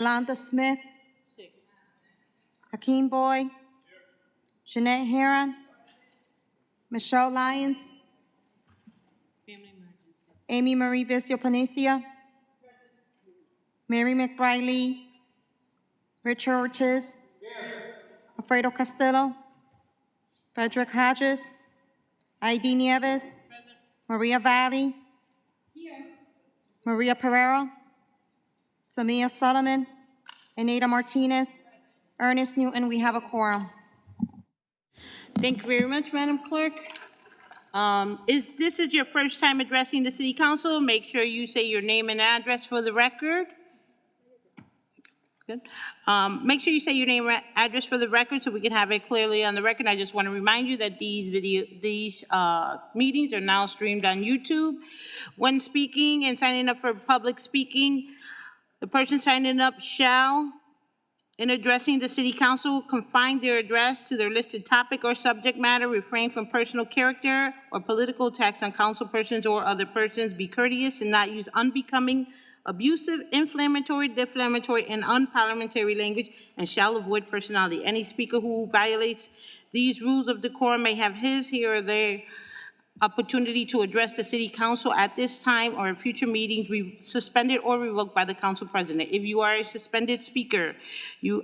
Londa Smith. Hakeem Boyd. Jeanette Heron. Michelle Lyons. Amy Marie Vicio Panicia. Mary McBride Lee. Richard Ortiz. Alfredo Castillo. Frederick Hodges. Aidee Nieves. Maria Valley. Maria Pereira. Samia Solomon. Anita Martinez. Ernest Newton, we have a quorum. Thank you very much, Madam Clerk. If this is your first time addressing the City Council, make sure you say your name and address for the record. Good. Make sure you say your name and address for the record so we can have it clearly on the record. I just want to remind you that these meetings are now streamed on YouTube. When speaking and signing up for public speaking, the person signing up shall, in addressing the City Council, confine their address to their listed topic or subject matter, refrain from personal character or political attacks on council persons or other persons, be courteous and not use unbecoming, abusive, inflammatory, defamatory, and unparliamentary language, and shall avoid personality. Any speaker who violates these rules of decorum may have his, her, or their opportunity to address the City Council at this time or in future meetings suspended or revoked by the Council President. If you are a suspended speaker,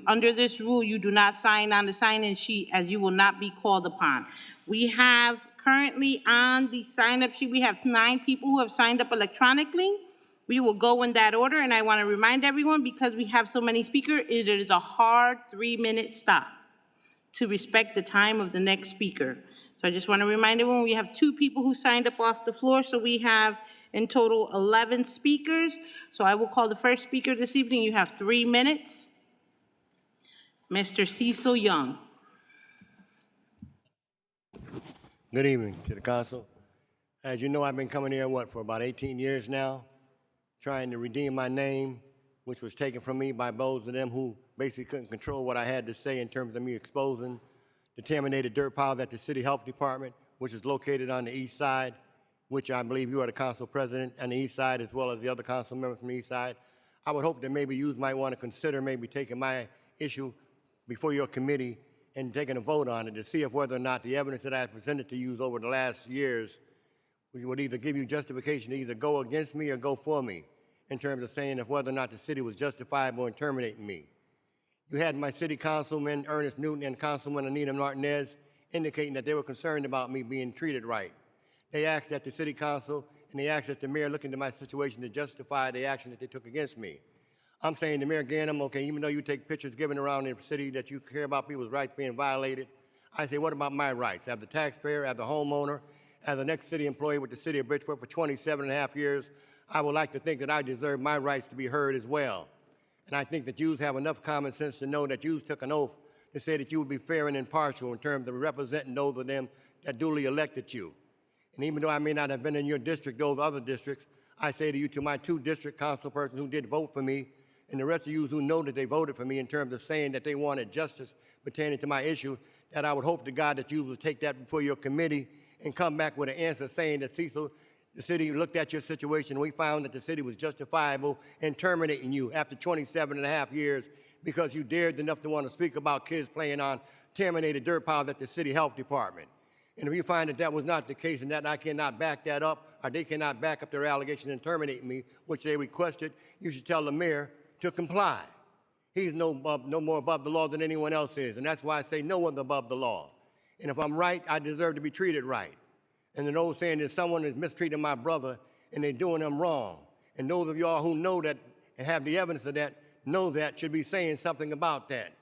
under this rule, you do not sign on the sign-in sheet as you will not be called upon. We have currently on the sign-up sheet, we have 9 people who have signed up electronically. We will go in that order, and I want to remind everyone, because we have so many speakers, it is a hard 3-minute stop to respect the time of the next speaker. So I just want to remind everyone, we have 2 people who signed up off the floor, so we have in total 11 speakers. So I will call the first speaker this evening. You have 3 minutes. Mr. Cecil Young. Good evening to the council. As you know, I've been coming here, for about 18 years now, trying to redeem my name, which was taken from me by those of them who basically couldn't control what I had to say in terms of me exposing contaminated dirt piles at the City Health Department, which is located on the east side, which I believe you are the council president on the east side, as well as the other council members from the east side. I would hope that maybe you might want to consider maybe taking my issue before your committee and taking a vote on it to see if whether or not the evidence that I presented to you over the last years would either give you justification to either go against me or go for me in terms of saying if whether or not the city was justifiable in terminating me. You had my city councilman, Ernest Newton, and Councilman Anita Martinez indicating that they were concerned about me being treated right. They asked that the city council and they asked that the mayor look into my situation to justify the action that they took against me. I'm saying to Mayor Ganem, okay, even though you take pictures given around the city that you care about people's rights being violated, I say, what about my rights? As the taxpayer, as the homeowner, as an ex-city employee with the city of Bridgeport for 27.5 years, I would like to think that I deserve my rights to be heard as well. And I think that you have enough common sense to know that you took an oath to say that you would be fair and impartial in terms of representing those of them that duly elected you. And even though I may not have been in your district, those other districts, I say to you, to my 2 district council persons who did vote for me, and the rest of you who know that they voted for me in terms of saying that they wanted justice pertaining to my issue, that I would hope to God that you will take that before your committee and come back with an answer saying that, Cecil, the city looked at your situation and we found that the city was justifiable in terminating you after 27.5 years because you dared enough to want to speak about kids playing on contaminated dirt piles at the city health department. And if you find that that was not the case and that I cannot back that up, or they cannot back up their allegation and terminate me, which they requested, you should tell the mayor to comply. He's no more above the law than anyone else is, and that's why I say no one's above the law. And if I'm right, I deserve to be treated right. And an old saying is someone is mistreating my brother and they're doing him wrong. And those of y'all who know that and have the evidence of that, know that should be saying something about that.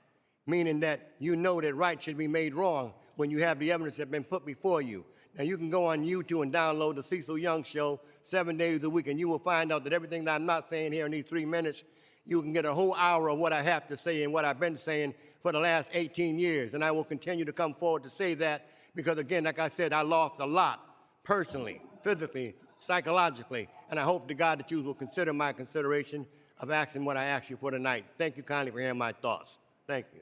Meaning that you know that right should be made wrong when you have the evidence that's been put before you. Now you can go on YouTube and download the Cecil Young Show 7 days a week and you will find out that everything that I'm not saying here in these 3 minutes, you can get a whole hour of what I have to say and what I've been saying for the last 18 years. And I will continue to come forward to say that because, again, like I said, I lost a lot personally, physically, psychologically, and I hope to God that you will consider my consideration of asking what I asked you for tonight. Thank you kindly for hearing my thoughts. Thank you.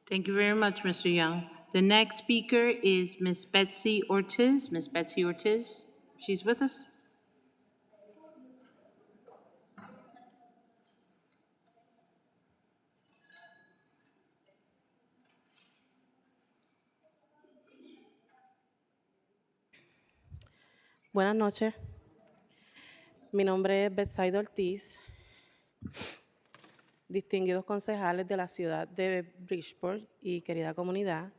Thank you very much, Mr. Young. The next speaker is Ms. Betsy Ortiz. Ms. Betsy Ortiz, she's with us. Buenas noches. Mi nombre es Betsaida Ortiz, distinguidos concejales de la ciudad de Bridgeport y querida comunidad,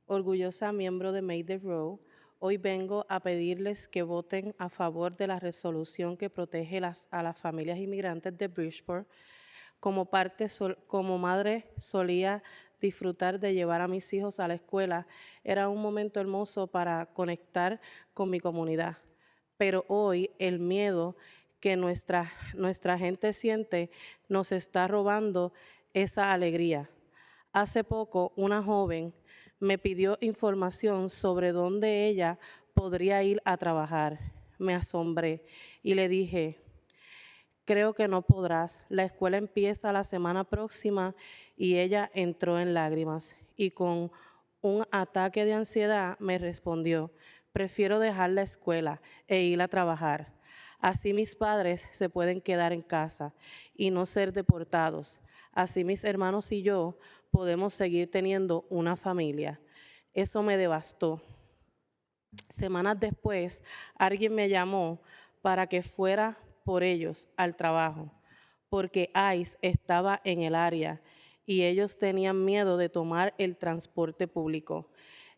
orgullosa miembro de Made the Row. Hoy vengo a pedirles que voten a favor de la resolución que protege a las familias inmigrantes de Bridgeport. Como madre solía disfrutar de llevar a mis hijos a la escuela. Era un momento hermoso para conectar con mi comunidad. Pero hoy el miedo que nuestra gente siente nos está robando esa alegría. Hace poco una joven me pidió información sobre dónde ella podría ir a trabajar. Me asombré y le dije, creo que no podrás. La escuela empieza la semana próxima y ella entró en lágrimas y con un ataque de ansiedad me respondió, prefiero dejar la escuela e ir a trabajar. Así mis padres se pueden quedar en casa y no ser deportados. Así mis hermanos y yo podemos seguir teniendo una familia. Eso me devastó. Semanas después, alguien me llamó para que fuera por ellos al trabajo, porque ICE estaba en el área y ellos tenían miedo de tomar el transporte público.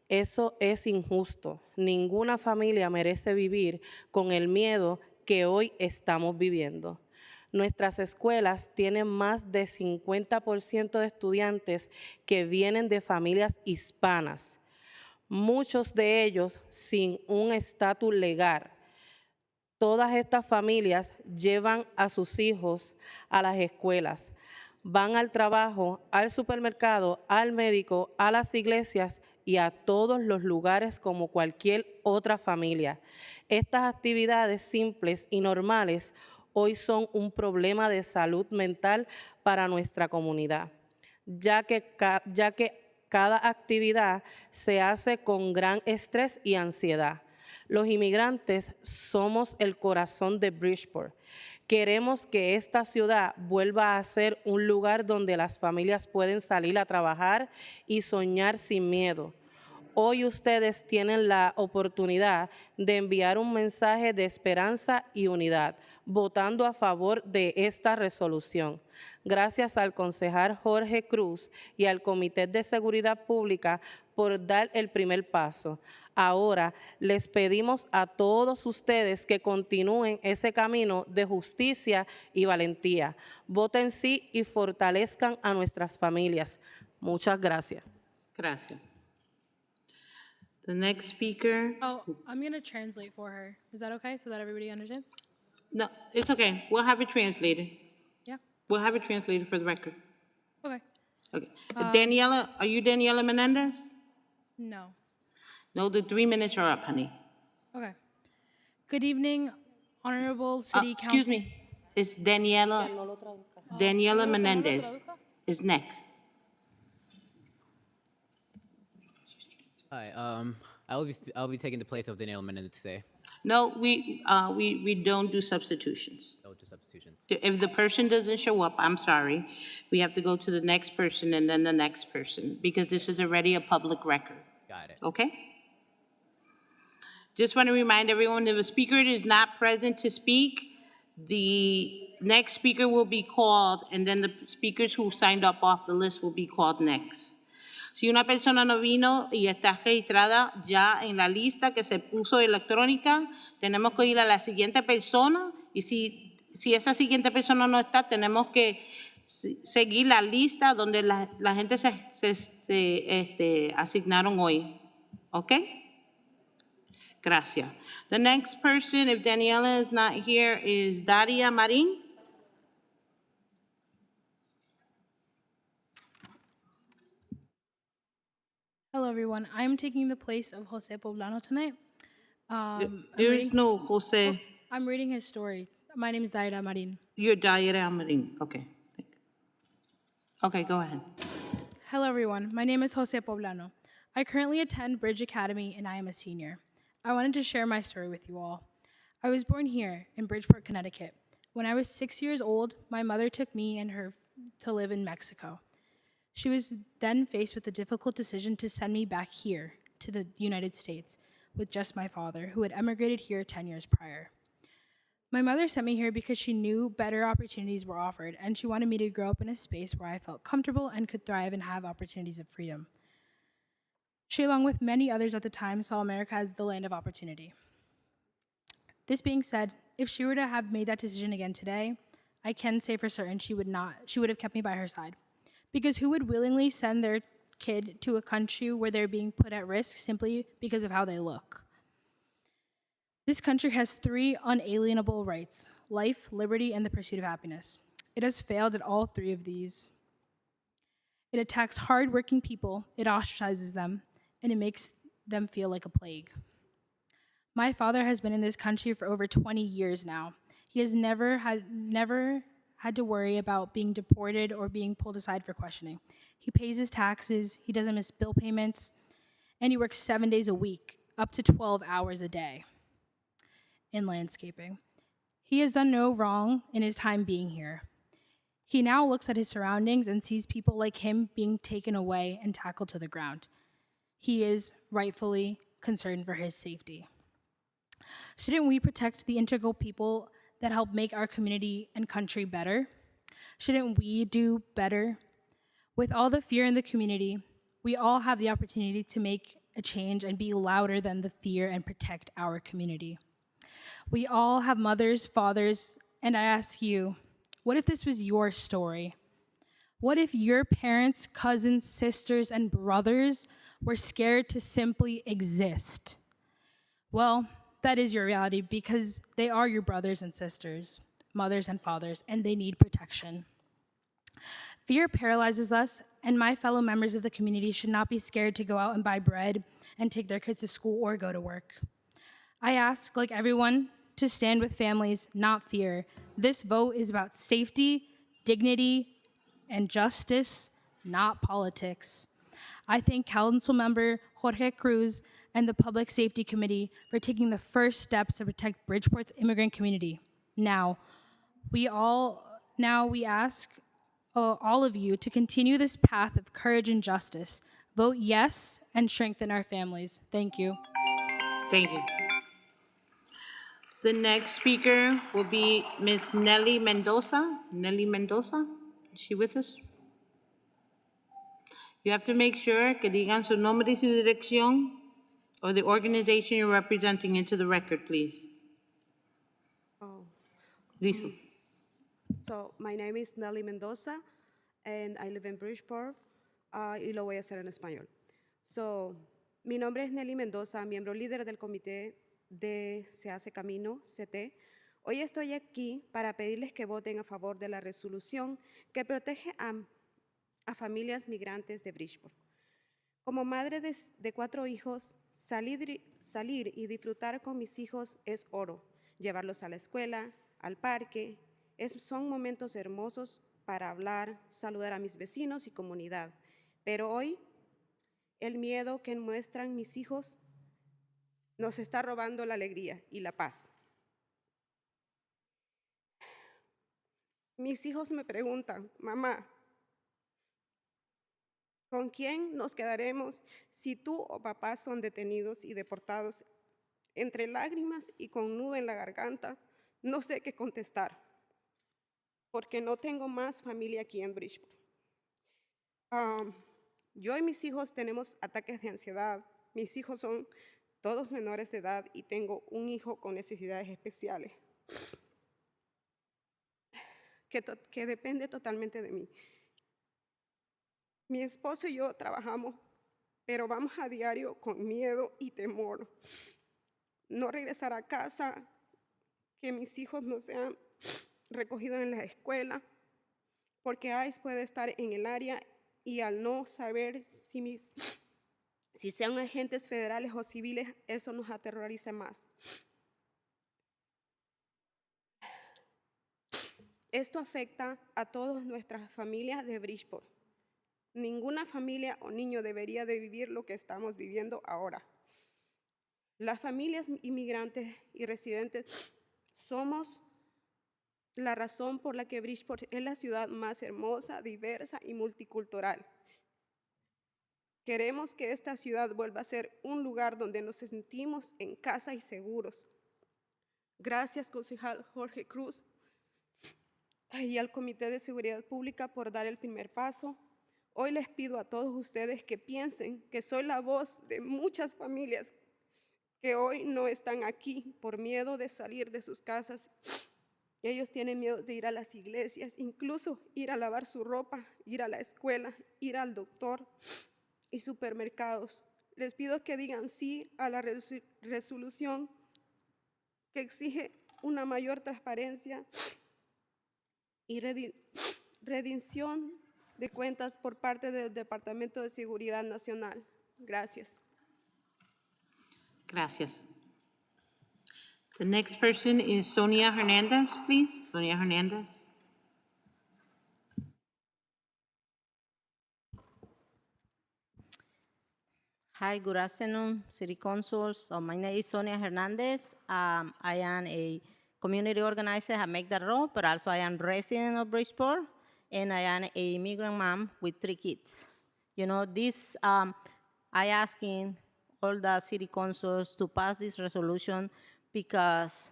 Eso es injusto. Ninguna familia merece vivir con el miedo que hoy estamos viviendo. Nuestras escuelas tienen más de 50% de estudiantes que vienen de familias hispanas, muchos de ellos sin un estatus legal. Todas estas familias llevan a sus hijos a las escuelas, van al trabajo, al supermercado, al médico, a las iglesias y a todos los lugares como cualquier otra familia. Estas actividades simples y normales hoy son un problema de salud mental para nuestra comunidad, ya que cada actividad se hace con gran estrés y ansiedad. Los inmigrantes somos el corazón de Bridgeport. Queremos que esta ciudad vuelva a ser un lugar donde las familias pueden salir a trabajar y soñar sin miedo. Hoy ustedes tienen la oportunidad de enviar un mensaje de esperanza y unidad, votando a favor de esta resolución. Gracias al concejal Jorge Cruz y al Comité de Seguridad Pública por dar el primer paso. Ahora les pedimos a todos ustedes que continúen ese camino de justicia y valentía. Voten sí y fortalezcan a nuestras familias. Muchas gracias. Gracias. The next speaker. Oh, I'm going to translate for her. Is that okay so that everybody understands? No, it's okay. We'll have it translated. Yeah? We'll have it translated for the record. Okay. Okay. Daniela, are you Daniela Menendez? No. No, the 3 minutes are up, honey. Okay. Good evening, Honorable City Council. Excuse me. It's Daniela Menendez is next. Hi, I'll be taking the place of Daniel Menendez today. No, we don't do substitutions. No, just substitutions. If the person doesn't show up, I'm sorry, we have to go to the next person and then the next person, because this is already a public record, Got it. okay? Just want to remind everyone, if a speaker is not present to speak, the next speaker will be called, and then the speakers who signed up off the list will be called next. Si una persona no vino y está registrada ya en la lista que se puso electrónica, tenemos que ir a la siguiente persona, y si esa siguiente persona no está, tenemos que seguir la lista donde la gente se asignaron hoy. ¿Ok? Gracias. The next person, if Daniela is not here, is Daria Marin. Hello, everyone. I'm taking the place of Jose Poblano tonight. There is no Jose. I'm reading his story. My name is Daira Marin. You're Daria Marin. Okay. Okay, go ahead. Hello, everyone. My name is Jose Poblano. I currently attend Bridge Academy, and I am a senior. I wanted to share my story with you all. I was born here in Bridgeport, Connecticut. When I was 6 years old, my mother took me and her to live in Mexico. She was then faced with the difficult decision to send me back here to the United States. with just my father, who had emigrated here 10 years prior. My mother sent me here because she knew better opportunities were offered, and she wanted me to grow up in a space where I felt comfortable and could thrive and have opportunities of freedom. She, along with many others at the time, saw America as the land of opportunity. This being said, if she were to have made that decision again today, I can say for certain she would have kept me by her side. Because who would willingly send their kid to a country where they're being put at risk simply because of how they look? This country has 3 unalienable rights: life, liberty, and the pursuit of happiness. It has failed at all 3 of these. It attacks hardworking people, it ostracizes them, and it makes them feel like a plague. My father has been in this country for over 20 years now. He has never had to worry about being deported or being pulled aside for questioning. He pays his taxes, he doesn't miss bill payments, and he works 7 days a week, up to 12 hours a day in landscaping. He has done no wrong in his time being here. He now looks at his surroundings and sees people like him being taken away and tackled to the ground. He is rightfully concerned for his safety. Shouldn't we protect the integral people that help make our community and country better? Shouldn't we do better? With all the fear in the community, we all have the opportunity to make a change and be louder than the fear and protect our community. We all have mothers, fathers, and I ask you, what if this was your story? What if your parents, cousins, sisters, and brothers were scared to simply exist? Well, that is your reality because they are your brothers and sisters, mothers and fathers, and they need protection. Fear paralyzes us, and my fellow members of the community should not be scared to go out and buy bread and take their kids to school or go to work. I ask, like everyone, to stand with families, not fear. This vote is about safety, dignity, and justice, not politics. I thank Councilmember Jorge Cruz and the Public Safety Committee for taking the first steps to protect Bridgeport's immigrant community. Now, we ask all of you to continue this path of courage and justice. Vote yes and strengthen our families. Thank you. Thank you. The next speaker will be Ms. Nelly Mendoza. Nelly Mendoza, is she with us? You have to make sure que digan su nombre y su dirección or the organization you're representing into the record, please. Oh, Listo. so my name is Nelly Mendoza, and I live in Bridgeport, y lo voy a hacer en español. So, mi nombre es Nelly Mendoza, miembro líder del comité de Se Hace Camino, CT. Hoy estoy aquí para pedirles que voten a favor de la resolución que protege a familias migrantes de Bridgeport. Como madre de 4 hijos, salir y disfrutar con mis hijos es oro. Llevarlos a la escuela, al parque, son momentos hermosos para hablar, saludar a mis vecinos y comunidad. Pero hoy, el miedo que muestran mis hijos nos está robando la alegría y la paz. Mis hijos me preguntan, mamá, ¿con quién nos quedaremos si tú o papá son detenidos y deportados? Entre lágrimas y con nudo en la garganta, no sé qué contestar, porque no tengo más familia aquí en Bridgeport. Yo y mis hijos tenemos ataques de ansiedad. Mis hijos son todos menores de edad y tengo un hijo con necesidades especiales que depende totalmente de mí. Mi esposo y yo trabajamos, pero vamos a diario con miedo y temor. No regresar a casa, que mis hijos no sean recogidos en la escuela, porque ICE puede estar en el área y al no saber si sean agentes federales o civiles, eso nos aterroriza más. Esto afecta a todas nuestras familias de Bridgeport. Ninguna familia o niño debería de vivir lo que estamos viviendo ahora. Las familias inmigrantes y residentes somos la razón por la que Bridgeport es la ciudad más hermosa, diversa y multicultural. Queremos que esta ciudad vuelva a ser un lugar donde nos sentimos en casa y seguros. Gracias, concejal Jorge Cruz, y al Comité de Seguridad Pública por dar el primer paso. Hoy les pido a todos ustedes que piensen que soy la voz de muchas familias que hoy no están aquí por miedo de salir de sus casas. Ellos tienen miedo de ir a las iglesias, incluso ir a lavar su ropa, ir a la escuela, ir al doctor y supermercados. Les pido que digan sí a la resolución que exige una mayor transparencia y rendición de cuentas por parte del Departamento de Seguridad Nacional. Gracias. Gracias. The next person is Sonia Hernandez, please. Sonia Hernandez. Hi, good afternoon, City Council. So my name is Sonia Hernandez. I am a community organizer at Make That Road, but also I am resident of Bridgeport, and I am a immigrant mom with 3 kids. You know, this, I asking all the city councils to pass this resolution because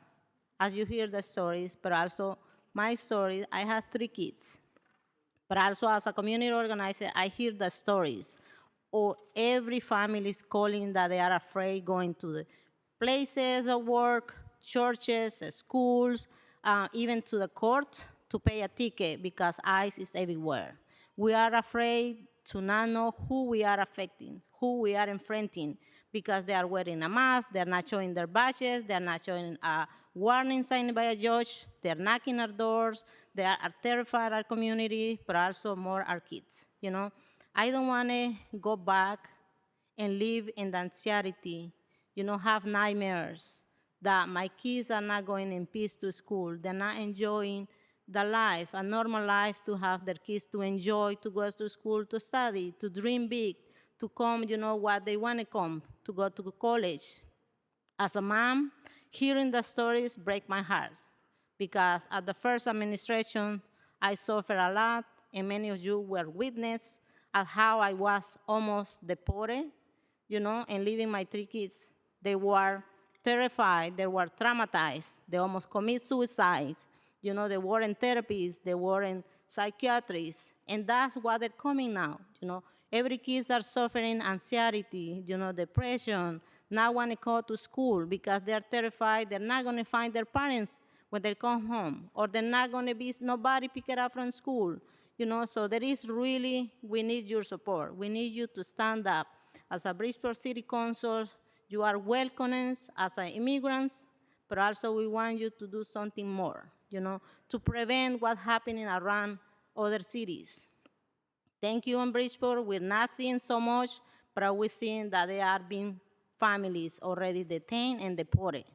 as you hear the stories, but also my story, I have 3 kids. But also as a community organizer, I hear the stories. Or every family is calling that they are afraid going to the places of work, churches, schools, even to the court to pay a ticket because ICE is everywhere. We are afraid to not know who we are affecting, who we are confronting, because they are wearing a mask, they're not showing their badges, they're not showing a warning sign by a judge, they're knocking our doors, they are terrified our community, but also more our kids, you know? I don't want to go back and live in the anxiety, you know, have nightmares that my kids are not going in peace to school, they're not enjoying the life, a normal life to have their kids to enjoy, to go to school, to study, to dream big, to come, you know, what they want to come, to go to college. As a mom, hearing the stories break my heart because at the first administration, I suffered a lot, and many of you were witness of how I was almost deported, you know, and leaving my 3 kids. They were terrified, they were traumatized, they almost commit suicide. You know, they were in therapies, they were in psychiatrists, and that's what they're coming now, you know. Every kids are suffering anxiety, you know, depression, not want to go to school because they're terrified they're not going to find their parents when they come home, or they're not going to be nobody pick it up from school, you know. So there is really, we need your support. We need you to stand up. As a Bridgeport City Council, you are welcome as immigrants, but also we want you to do something more, you know, to prevent what's happening around other cities. Thank you in Bridgeport. We're not seeing so much, but we're seeing that there are being families already detained and deported.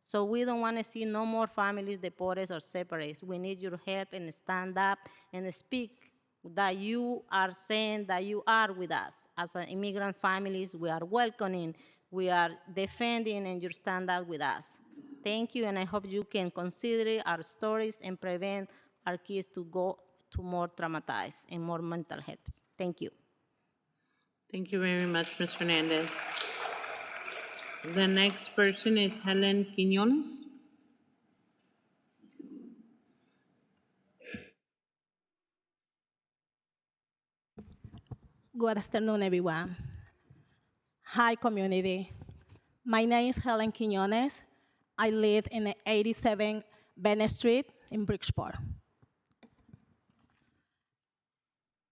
So we don't want to see no more families deported or separated. We need your help and stand up and speak that you are saying that you are with us. As an immigrant families, we are welcoming, we are defending, and you stand up with us. Thank you, and I hope you can consider our stories and prevent our kids to go to more traumatized and more mental health. Thank you. Thank you very much, Ms. Hernandez. The next person is Helen Quiñones. Good afternoon, everyone. Hi, community. My name is Helen Quiñones. I live in 87 Bennett Street in Bridgeport.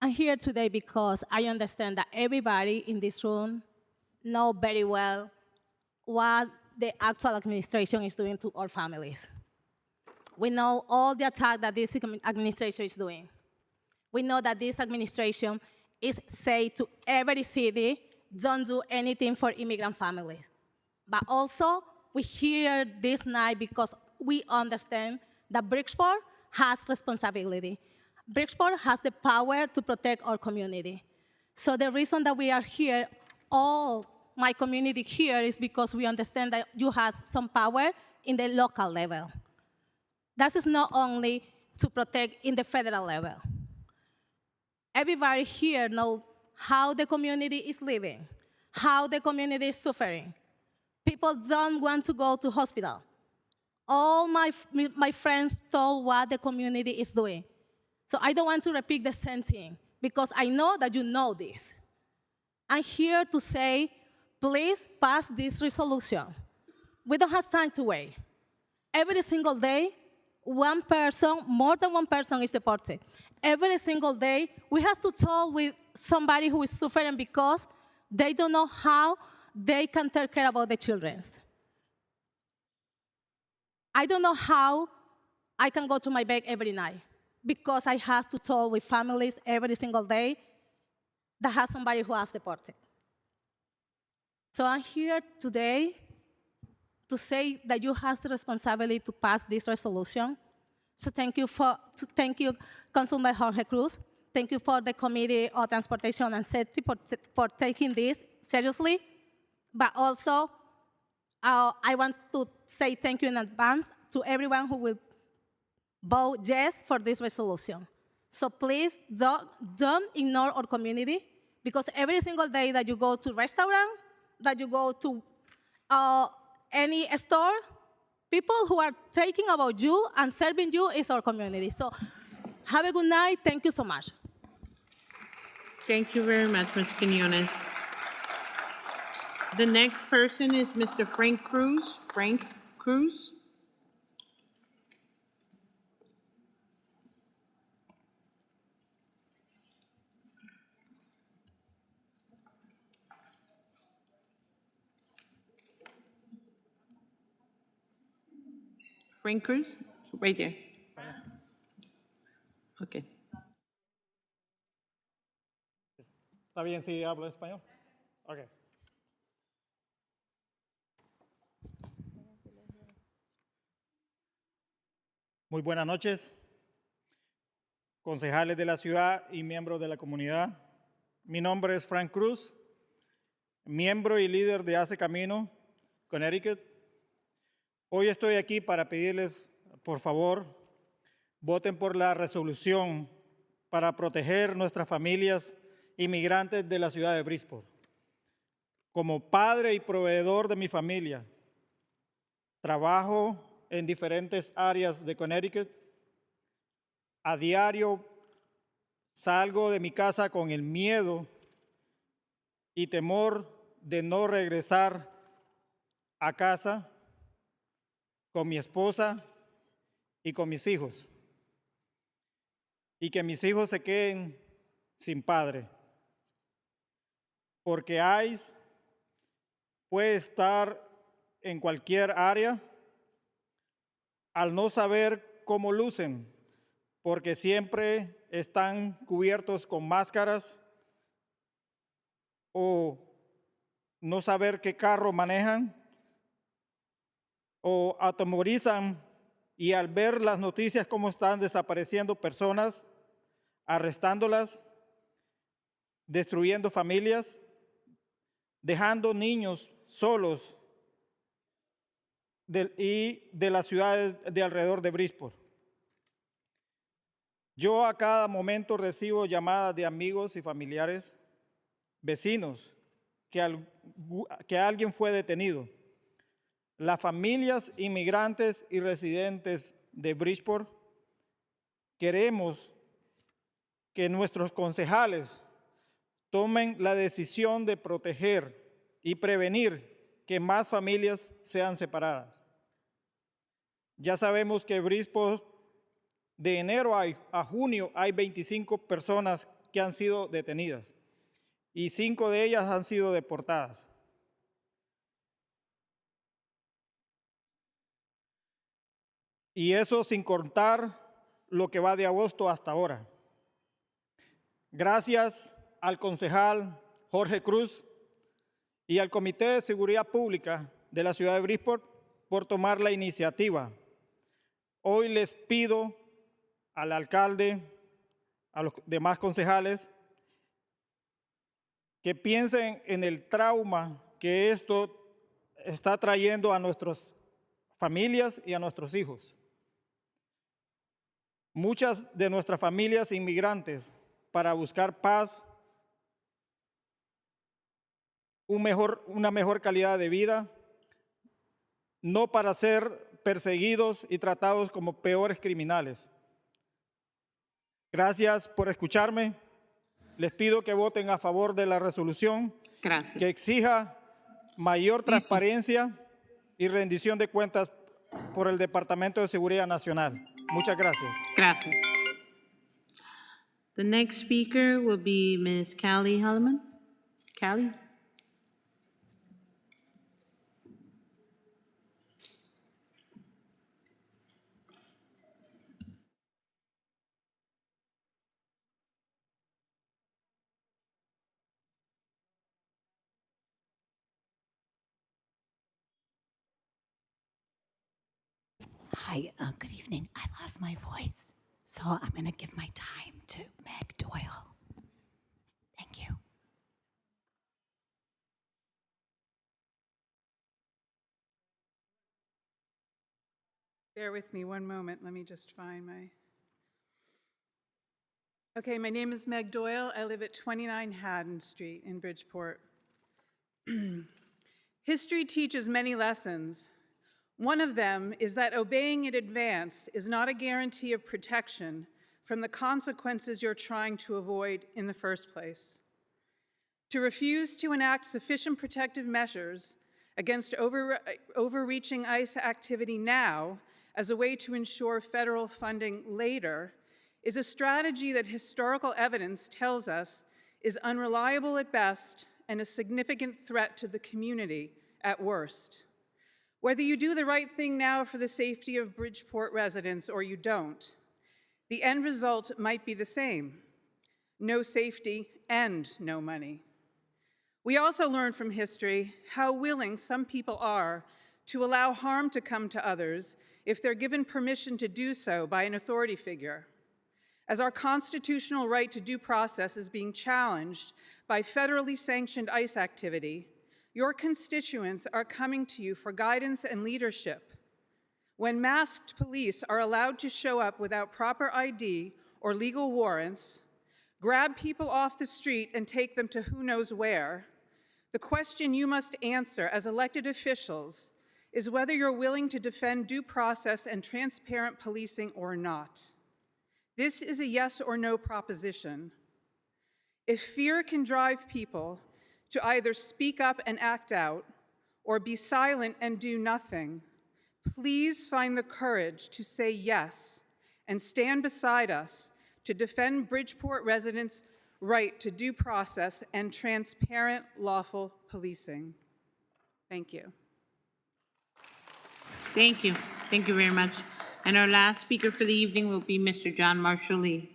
I'm here today because I understand that everybody in this room know very well what the actual administration is doing to our families. We know all the attack that this administration is doing. We know that this administration is saying to every city, don't do anything for immigrant families. But also, we hear this night because we understand that Bridgeport has responsibility. Bridgeport has the power to protect our community. So the reason that we are here, all my community here, is because we understand that you have some power in the local level. That is not only to protect in the federal level. Everybody here knows how the community is living, how the community is suffering. People don't want to go to hospital. All my friends told what the community is doing. So I don't want to repeat the same thing because I know that you know this. I'm here to say, please pass this resolution. We don't have time to wait. Every single day, one person, more than one person is deported. Every single day, we have to talk with somebody who is suffering because they don't know how they can take care about the children. I don't know how I can go to my bed every night because I have to talk with families every single day that has somebody who has deported. So I'm here today to say that you have the responsibility to pass this resolution. So thank you, Councilman Jorge Cruz. Thank you for the Committee on Transportation and Safety for taking this seriously. But also, I want to say thank you in advance to everyone who will vote yes for this resolution. So please don't ignore our community because every single day that you go to a restaurant, that you go to any store, people who are taking about you and serving you is our community. So have a good night. Thank you so much. Thank you very much, Ms. Quinones. The next person is Mr. Frank Cruz. Frank Cruz. Frank Cruz, right there. Okay. ¿Está bien si hablo español? Ok. Muy buenas noches, concejales de la ciudad y miembros de la comunidad. Mi nombre es Frank Cruz, miembro y líder de Hace Camino, Connecticut. Hoy estoy aquí para pedirles, por favor, voten por la resolución para proteger nuestras familias inmigrantes de la ciudad de Bridgeport. Como padre y proveedor de mi familia, trabajo en diferentes áreas de Connecticut. A diario salgo de mi casa con el miedo y temor de no regresar a casa con mi esposa y con mis hijos. Y que mis hijos se queden sin padre. Porque ICE puede estar en cualquier área al no saber cómo lucen, porque siempre están cubiertos con máscaras o no saber qué carro manejan o atemorizan y al ver las noticias cómo están desapareciendo personas, arrestándolas, destruyendo familias, dejando niños solos y de las ciudades de alrededor de Bridgeport. Yo a cada momento recibo llamadas de amigos y familiares, vecinos, que alguien fue detenido. Las familias inmigrantes y residentes de Bridgeport queremos que nuestros concejales tomen la decisión de proteger y prevenir que más familias sean separadas. Ya sabemos que Bridgeport, de enero a junio, hay 25 personas que han sido detenidas y 5 de ellas han sido deportadas. Y eso sin contar lo que va de agosto hasta ahora. Gracias al concejal Jorge Cruz y al Comité de Seguridad Pública de la ciudad de Bridgeport por tomar la iniciativa. Hoy les pido al alcalde, a los demás concejales, que piensen en el trauma que esto está trayendo a nuestras familias y a nuestros hijos. Muchas de nuestras familias inmigrantes, para buscar paz, una mejor calidad de vida, no para ser perseguidos y tratados como peores criminales. Gracias por escucharme. Les pido que voten a favor de la resolución Gracias. que exija mayor transparencia y rendición de cuentas por el Departamento de Seguridad Nacional. Muchas gracias. Gracias. The next speaker will be Ms. Callie Holloman. Callie? Hi, good evening. I lost my voice, so I'm going to give my time to Meg Doyle. Thank you. Bear with me one moment. Let me just find my... Okay, my name is Meg Doyle. I live at 29 Haddon Street in Bridgeport. History teaches many lessons. One of them is that obeying in advance is not a guarantee of protection from the consequences you're trying to avoid in the first place. To refuse to enact sufficient protective measures against overreaching ICE activity now as a way to ensure federal funding later is a strategy that historical evidence tells us is unreliable at best and a significant threat to the community at worst. Whether you do the right thing now for the safety of Bridgeport residents or you don't, the end result might be the same: no safety and no money. We also learn from history how willing some people are to allow harm to come to others if they're given permission to do so by an authority figure. As our constitutional right to due process is being challenged by federally sanctioned ICE activity, your constituents are coming to you for guidance and leadership. When masked police are allowed to show up without proper ID or legal warrants, grab people off the street and take them to who knows where, the question you must answer as elected officials is whether you're willing to defend due process and transparent policing or not. This is a yes or no proposition. If fear can drive people to either speak up and act out or be silent and do nothing, please find the courage to say yes and stand beside us to defend Bridgeport residents' right to due process and transparent, lawful policing. Thank you. Thank you. Thank you very much. And our last speaker for the evening will be Mr. John Marshall Lee.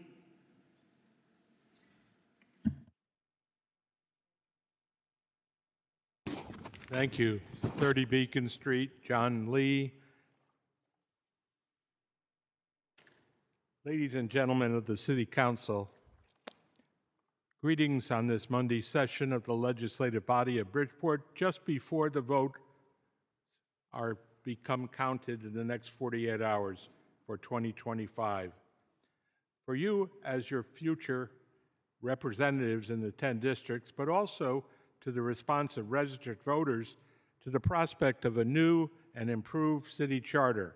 Thank you. 30 Beacon Street, John Lee. Ladies and gentlemen of the City Council, greetings on this Monday session of the legislative body of Bridgeport, just before the vote are become counted in the next 48 hours for 2025. For you as your future representatives in the 10 districts, but also to the response of registered voters to the prospect of a new and improved city charter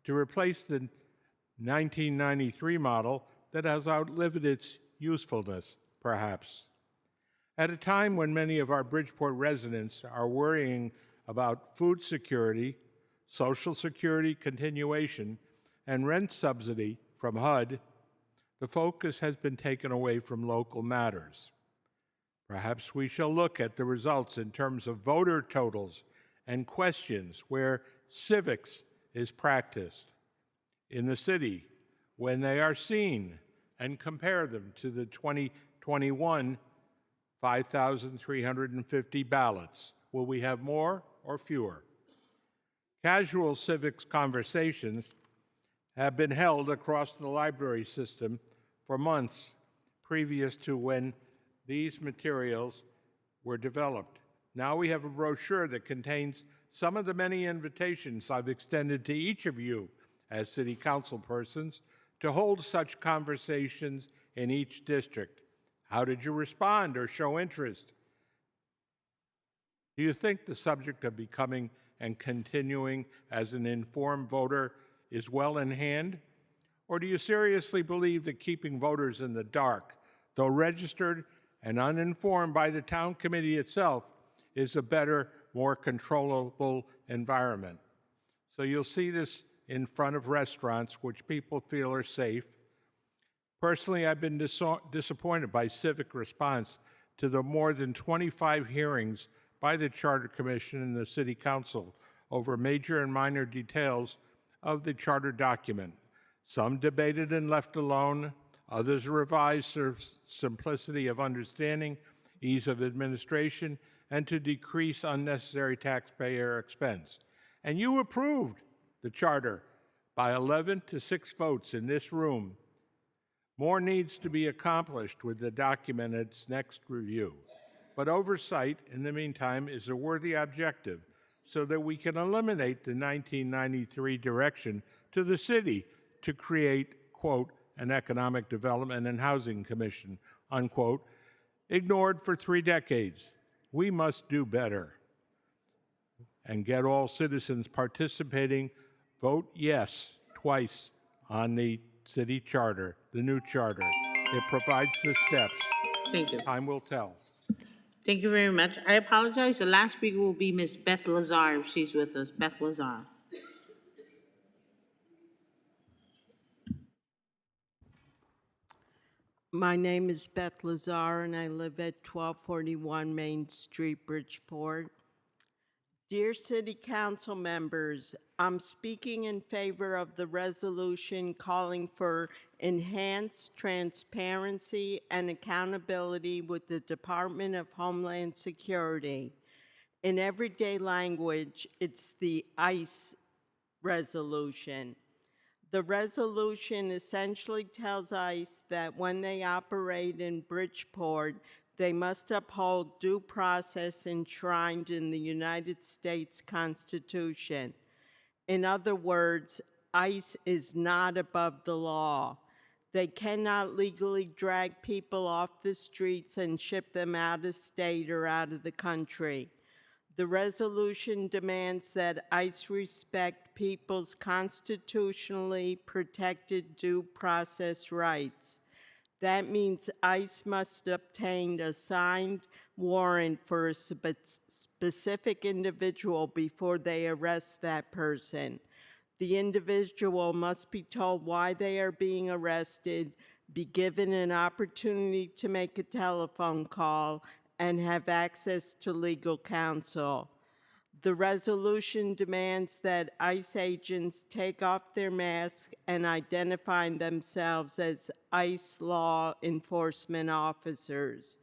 to replace the 1993 model that has outlived its usefulness, perhaps. At a time when many of our Bridgeport residents are worrying about food security, Social Security continuation, and rent subsidy from HUD, the focus has been taken away from local matters. Perhaps we shall look at the results in terms of voter totals and questions where civics is practiced in the city when they are seen, and compare them to the 2021 5,350 ballots. Will we have more or fewer? Casual civics conversations have been held across the library system for months previous to when these materials were developed. Now we have a brochure that contains some of the many invitations I've extended to each of you as City Council persons to hold such conversations in each district. How did you respond or show interest? Do you think the subject of becoming and continuing as an informed voter is well in hand? Or do you seriously believe that keeping voters in the dark, though registered and uninformed by the town committee itself, is a better, more controllable environment? So you'll see this in front of restaurants which people feel are safe. Personally, I've been disappointed by civic response to the more than 25 hearings by the Charter Commission and the City Council over major and minor details of the charter document. Some debated and left alone, others revised for simplicity of understanding, ease of administration, and to decrease unnecessary taxpayer expense. And you approved the charter by 11-6 votes in this room. More needs to be accomplished with the document at its next review. But oversight, in the meantime, is a worthy objective so that we can eliminate the 1993 direction to the city to create, quote, an Economic Development and Housing Commission, unquote, ignored for 3 decades. We must do better and get all citizens participating. Vote yes twice on the city charter, the new charter. It provides the steps. Thank you. Time will tell. Thank you very much. I apologize. The last speaker will be Ms. Beth Lazar, if she's with us. Beth Lazar. My name is Beth Lazar, and I live at 1241 Main Street, Bridgeport. Dear City Council members, I'm speaking in favor of the resolution calling for enhanced transparency and accountability with the Department of Homeland Security. In everyday language, it's the ICE resolution. The resolution essentially tells ICE that when they operate in Bridgeport, they must uphold due process enshrined in the United States Constitution. In other words, ICE is not above the law. They cannot legally drag people off the streets and ship them out of state or out of the country. The resolution demands that ICE respect people's constitutionally protected due process rights. That means ICE must obtain a signed warrant for a specific individual before they arrest that person. The individual must be told why they are being arrested, be given an opportunity to make a telephone call, and have access to legal counsel. The resolution demands that ICE agents take off their masks and identify themselves as ICE law enforcement officers.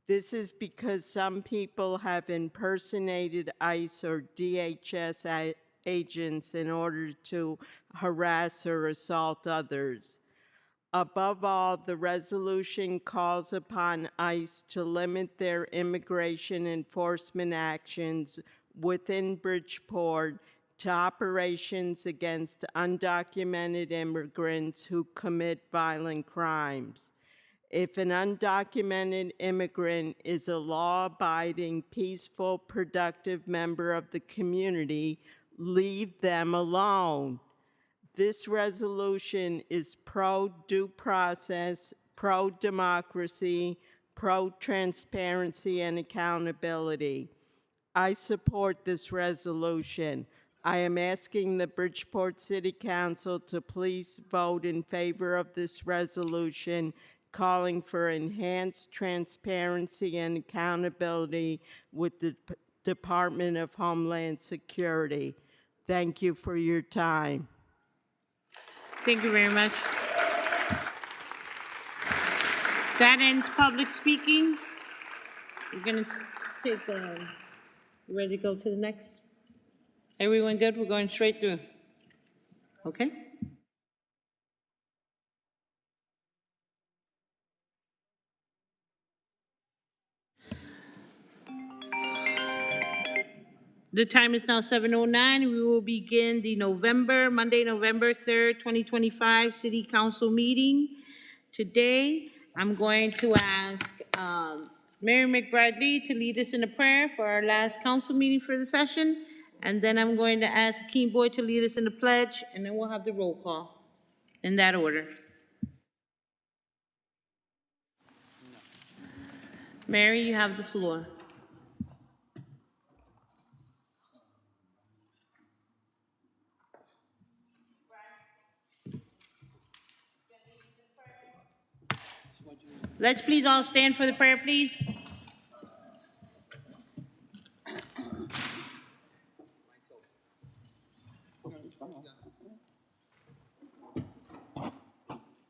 This is because some people have impersonated ICE or DHS agents in order to harass or assault others. Above all, the resolution calls upon ICE to limit their immigration enforcement actions within Bridgeport to operations against undocumented immigrants who commit violent crimes. If an undocumented immigrant is a law-abiding, peaceful, productive member of the community, leave them alone. This resolution is pro-due process, pro-democracy, pro-transparency and accountability. I support this resolution. I am asking the Bridgeport City Council to please vote in favor of this resolution calling for enhanced transparency and accountability with the Department of Homeland Security. Thank you for your time. Thank you very much. That ends public speaking. We're going to take you ready to go to the next? Everyone good? We're going straight through. Okay. The time is now 7:09. We will begin the Monday, November 3rd, 2025 City Council meeting. Today, I'm going to ask Mary McBride Lee to lead us in a prayer for our last council meeting for the session. And then I'm going to ask Akeem Boyd to lead us in the pledge, and then we'll have the roll call in that order. Mary, you have the floor. Let's please all stand for the prayer, please.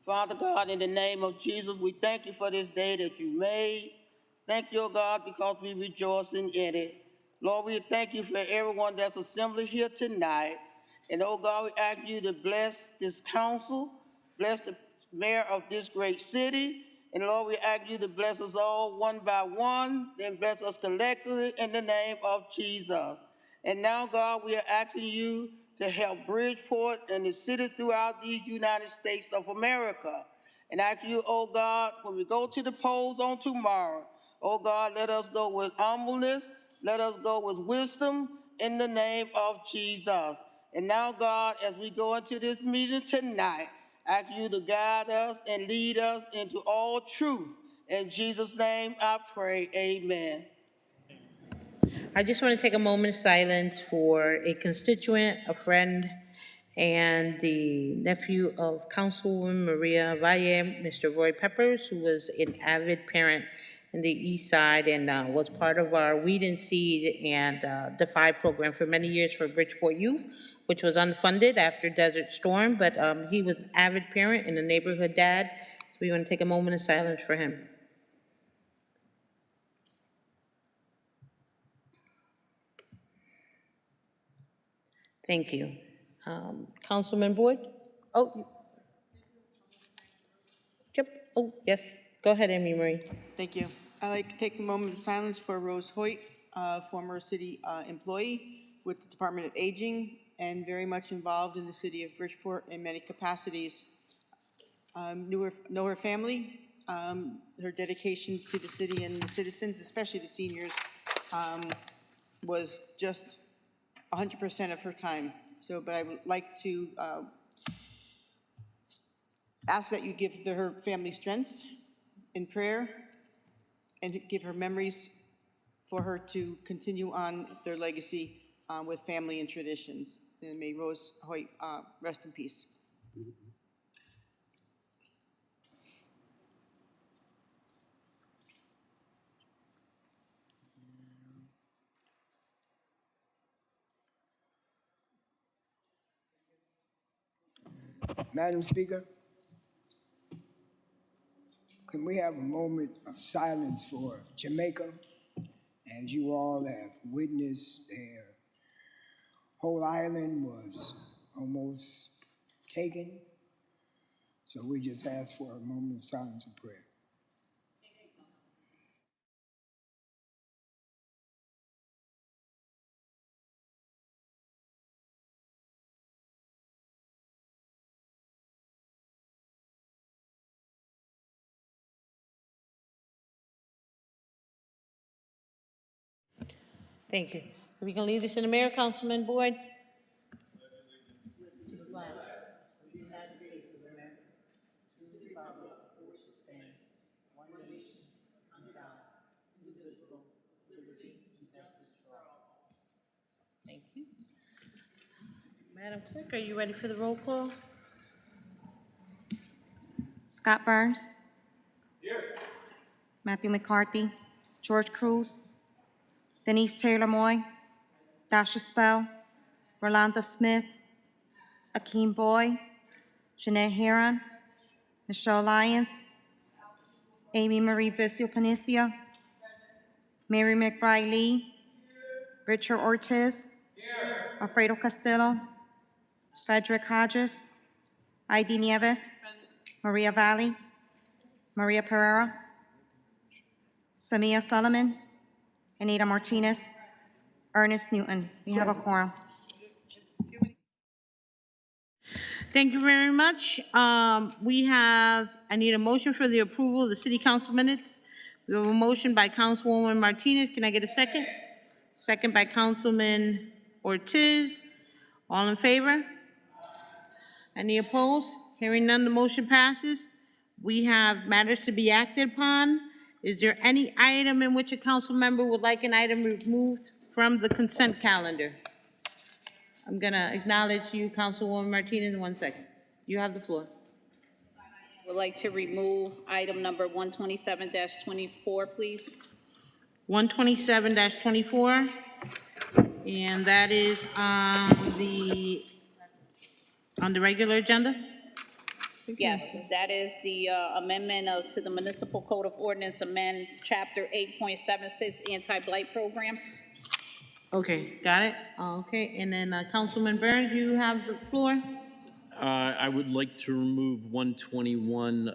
Father God, in the name of Jesus, we thank you for this day that you made. Thank you, oh God, because we rejoicing in it. Lord, we thank you for everyone that's assembled here tonight. And oh God, we ask you to bless this council, bless the mayor of this great city. And Lord, we ask you to bless us all one by one, then bless us collectively in the name of Jesus. And now, God, we are asking you to help Bridgeport and the cities throughout the United States of America. And ask you, oh God, when we go to the polls on tomorrow, oh God, let us go with humbleness, let us go with wisdom in the name of Jesus. And now, God, as we go into this meeting tonight, ask you to guide us and lead us into all truth. In Jesus' name I pray, amen. I just want to take a moment of silence for a constituent, a friend, and the nephew of Councilwoman Maria Valle, Mr. Roy Peppers, who was an avid parent in the East Side and was part of our Weed and Seed and Defy program for many years for Bridgeport youth, which was unfunded after Desert Storm, but he was an avid parent and a neighborhood dad, so we want to take a moment of silence for him. Thank you. Councilman Boyd? Oh, yep. Oh, yes. Go ahead, Amy Marie. Thank you. I'd like to take a moment of silence for Rose Hoyt, former city employee with the Department of Aging and very much involved in the city of Bridgeport in many capacities. Know her family, her dedication to the city and the citizens, especially the seniors, was just 100% of her time. So, but I would like to ask that you give her family strength in prayer and give her memories for her to continue on their legacy with family and traditions. And may Rose Hoyt rest in peace. Madam Speaker, can we have a moment of silence for Jamaica? As you all have witnessed, their whole island was almost taken. So we just ask for a moment of silence and prayer. Thank you. We can lead this in the mayor, Councilman Boyd. Thank you. Madam Clerk, are you ready for the roll call? Scott Burns. Here. Matthew McCarthy. George Cruz. Denise Taylor Moy. Dasha Spell. Rolanda Smith. Akeem Boyd. Jeanette Heron. Michelle Lyons. Amy Marie Vicio Panicia. Mary McBride Lee. Richard Ortiz. Alfredo Castillo. Frederick Hodges. Heidi Nieves. Maria Valley. Maria Pereira. Samia Solomon. Anita Martinez. Ernest Newton. We have a quorum. Thank you very much. I need a motion for the approval of the city council minutes We have a motion by Councilwoman Martinez. Can I get a second? Second by Councilman Ortiz. All in favor? Any opposed? Hearing none, the motion passes. We have matters to be acted upon. Is there any item in which a council member would like an item removed from the consent calendar? I'm gonna acknowledge you, Councilwoman Martinez, in 1 second. You have the floor. Would like to remove item number 127-24, please. 127-24, and that is on the regular agenda? Yes, that is the amendment to the Municipal Code of Ordinance, amend Chapter 8.76 Anti-Blight Program. Okay, got it. Okay, and then Councilman Burns, you have the floor. I would like to remove 121,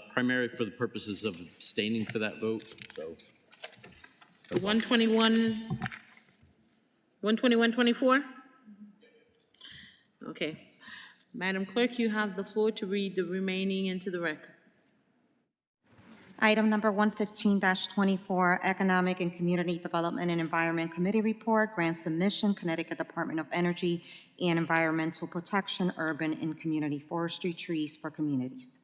primarily for the purposes of abstaining for that vote, so. 121-24? Okay. Madam Clerk, you have the floor to read the remaining into the record. Item number 115-24, Economic and Community Development and Environment Committee Report, Grant Submission, Connecticut Department of Energy and Environmental Protection, Urban and Community Forestry, Trees for Communities.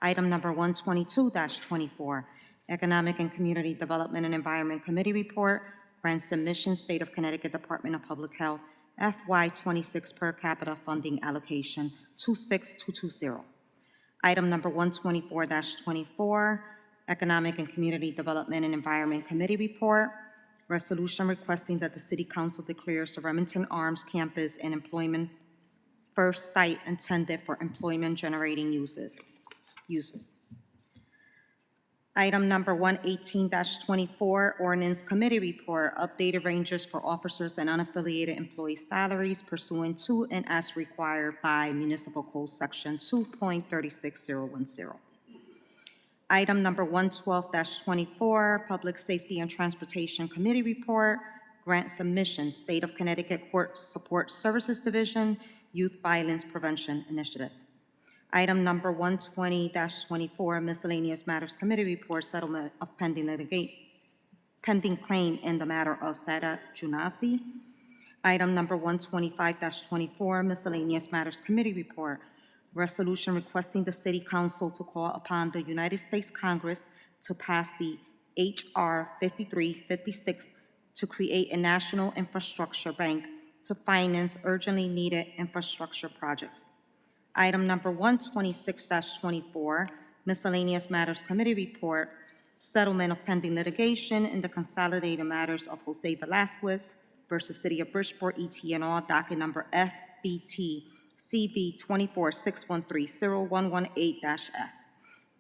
Item number 122-24, Economic and Community Development and Environment Committee Report, Grant Submission, State of Connecticut Department of Public Health, FY26 per capita funding allocation 26220. Item number 124-24, Economic and Community Development and Environment Committee Report, resolution requesting that the City Council declares the Remington Arms Campus an employment first site intended for employment generating users. Item number 118-24, Ordinance Committee Report, updated ranges for officers and unaffiliated employee salaries pursuant to and as required by Municipal Code Section 2.36010. Item number 112-24, Public Safety and Transportation Committee Report, Grant Submission, State of Connecticut Court Support Services Division, Youth Violence Prevention Initiative. Item number 120-24, Miscellaneous Matters Committee Report, Settlement of pending claim in the matter of Sada Junasi. Item number 125-24, Miscellaneous Matters Committee Report, resolution requesting the City Council to call upon the United States Congress to pass the H.R. 5356 to create a national infrastructure bank to finance urgently needed infrastructure projects. Item number 126-24, Miscellaneous Matters Committee Report, settlement of pending litigation in the consolidated matters of Jose Velasquez versus City of Bridgeport, ET&R, docket number FBT CV 246130-118-S,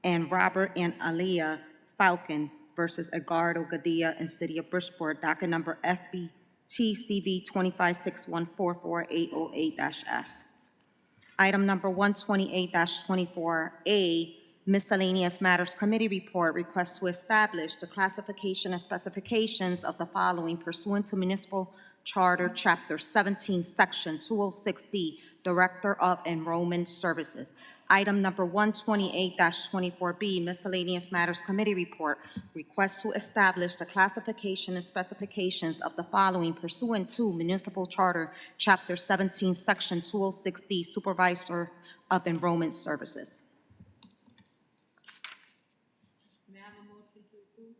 and Robert and Aliyah Falcon versus Edgardo Gadilla in City of Bridgeport, docket number FBT CV 256144-808-S. Item number 128-24A, Miscellaneous Matters Committee Report, request to establish the classification and specifications of the following pursuant to Municipal Charter, Chapter 17, Section 206D, Director of Enrollment Services. Item number 128-24B, Miscellaneous Matters Committee Report, request to establish the classification and specifications of the following pursuant to Municipal Charter, Chapter 17, Section 206D, Supervisor of Enrollment Services. May I have a motion to approve?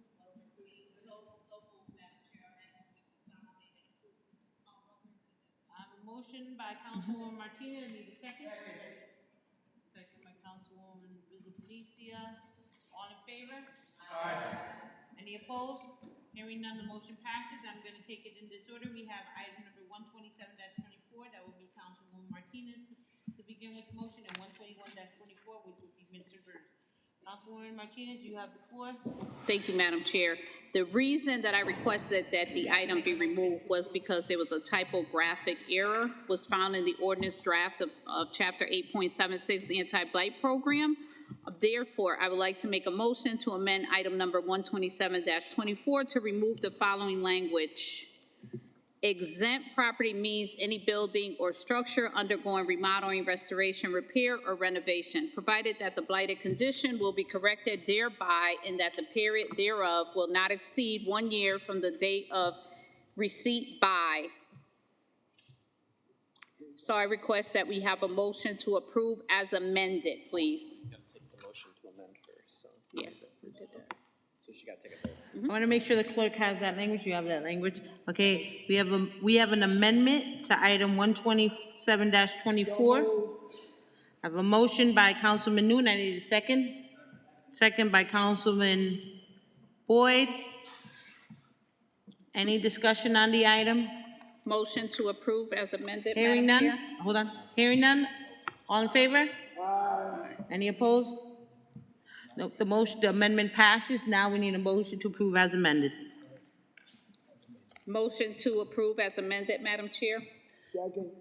I have a motion by Councilwoman Martinez. Need a second? Second by Councilwoman Vizcaíno. All in favor? Aye. Any opposed? Hearing none, the motion passes. I'm going to take it in this order. We have item number 127-24. That will be Councilwoman Martinez to begin with the motion, and 121-24, which will be Mr. Burns. Councilwoman Martinez, you have the floor. Thank you, Madam Chair. The reason that I requested that the item be removed was because there was a typographic error was found in the ordinance draft of Chapter 8.76 Anti-Blight Program. Therefore, I would like to make a motion to amend item number 127-24 to remove the following language. Exempt property means any building or structure undergoing remodeling, restoration, repair, or renovation, provided that the blighted condition will be corrected thereby and that the period thereof will not exceed 1 year from the date of receipt by. So I request that we have a motion to approve as amended, please. Take the motion to amend first, so. Yeah. So she got to take a vote. I want to make sure the clerk has that language. You have that language. Okay, we have an amendment to item 127-24. I have a motion by Councilman Newton. I need a second. Second by Councilman Boyd. Any discussion on the item? Motion to approve as amended, Hearing Madam none? Chair. Hold on. Hearing none? All in favor? Any opposed? No, the amendment passes. Now we need a motion to approve as amended. Motion to approve as amended, Madam Chair. Second.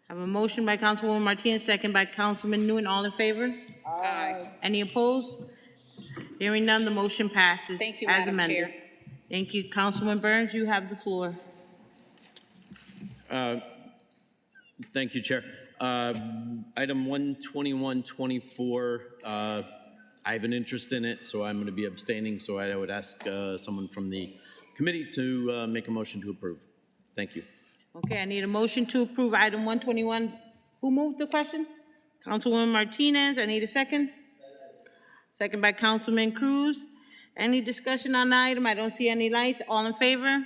I have a motion by Councilwoman Martinez, second by Councilman Newton. All in favor? Aye. Any opposed? Hearing none, the motion passes Thank you, as Madam amended. Chair. Thank you. Councilman Burns, you have the floor. Thank you, Chair. Item 12124, I have an interest in it, so I'm going to be abstaining, so I would ask someone from the committee to make a motion to approve. Thank you. Okay, I need a motion to approve item 121. Who moved the question? Councilwoman Martinez. I need a second. Second by Councilman Cruz. Any discussion on the item? I don't see any lights. All in favor?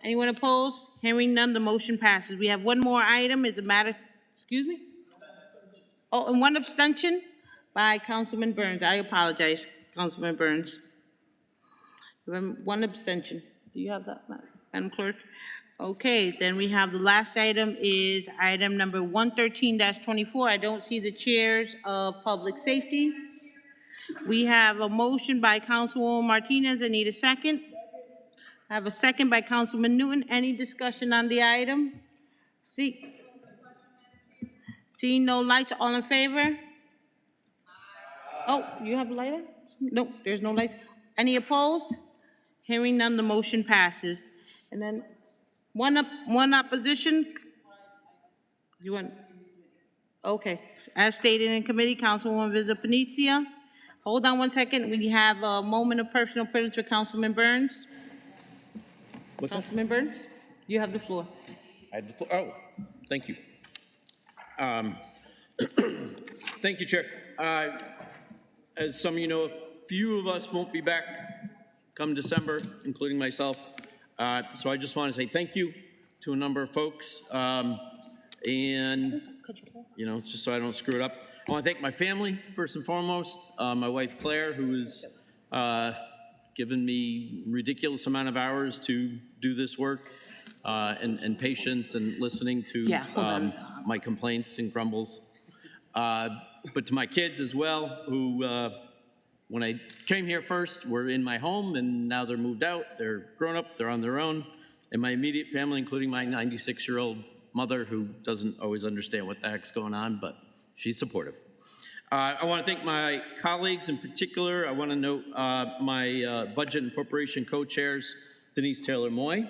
Anyone opposed? Hearing none, the motion passes. We have one more item. It's a matter, excuse me? Oh, and one abstention by Councilman Burns. I apologize, Councilman Burns. One abstention. Do you have that, Madam Clerk? Okay, then we have the last item is item number 113-24. I don't see the chairs of public safety. We have a motion by Councilwoman Martinez. I need a second. I have a second by Councilman Newton. Any discussion on the item? Seeing no lights, all in favor? Oh, you have a light on? No, there's no lights. Any opposed? Hearing none, the motion passes. And then one opposition? You want? Okay. As stated in committee, Councilwoman Vizapanizia. Hold on one second. We have a moment of personal privilege with Councilman Burns. Councilman Burns, you have the floor. I had the floor. Oh, thank you. Thank you, Chair. As some of you know, a few of us won't be back come December, including myself. So I just want to say thank you to a number of folks. And, you know, just so I don't screw it up. I want to thank my family, first and foremost. My wife, Claire, who has given me ridiculous amount of hours to do this work, and patience and listening to my complaints and grumbles. But to my kids as well, who, when I came here first, were in my home, and now they're moved out, they're grown up, they're on their own. And my immediate family, including my 96-year-old mother, who doesn't always understand what the heck's going on, but she's supportive. I want to thank my colleagues in particular. I want to note my Budget and Appropriation co-chairs, Denise Taylor-Moy,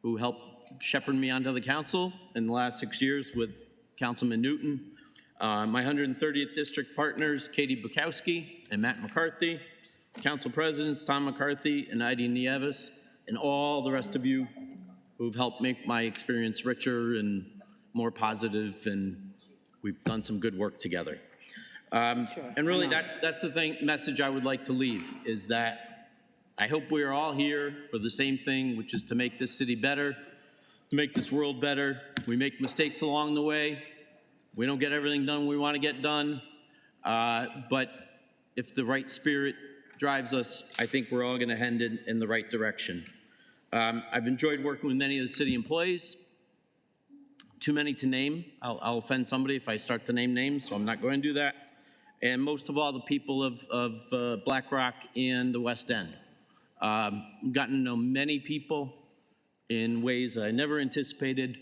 who helped shepherd me onto the council in the last 6 years with Councilman Newton. My 130th District partners, Katie Bukowski and Matt McCarthy, Council Presidents Tom McCarthy and Heidi Nieves, and all the rest of you who've helped make my experience richer and more positive, and we've done some good work together. And really, that's the message I would like to leave, is that I hope we are all here for the same thing, which is to make this city better, to make this world better. We make mistakes along the way. We don't get everything done we want to get done. But if the right spirit drives us, I think we're all going to head in the right direction. I've enjoyed working with many of the city employees. Too many to name. I'll offend somebody if I start to name names, so I'm not going to do that. And most of all, the people of Black Rock and the West End. I've gotten to know many people in ways I never anticipated,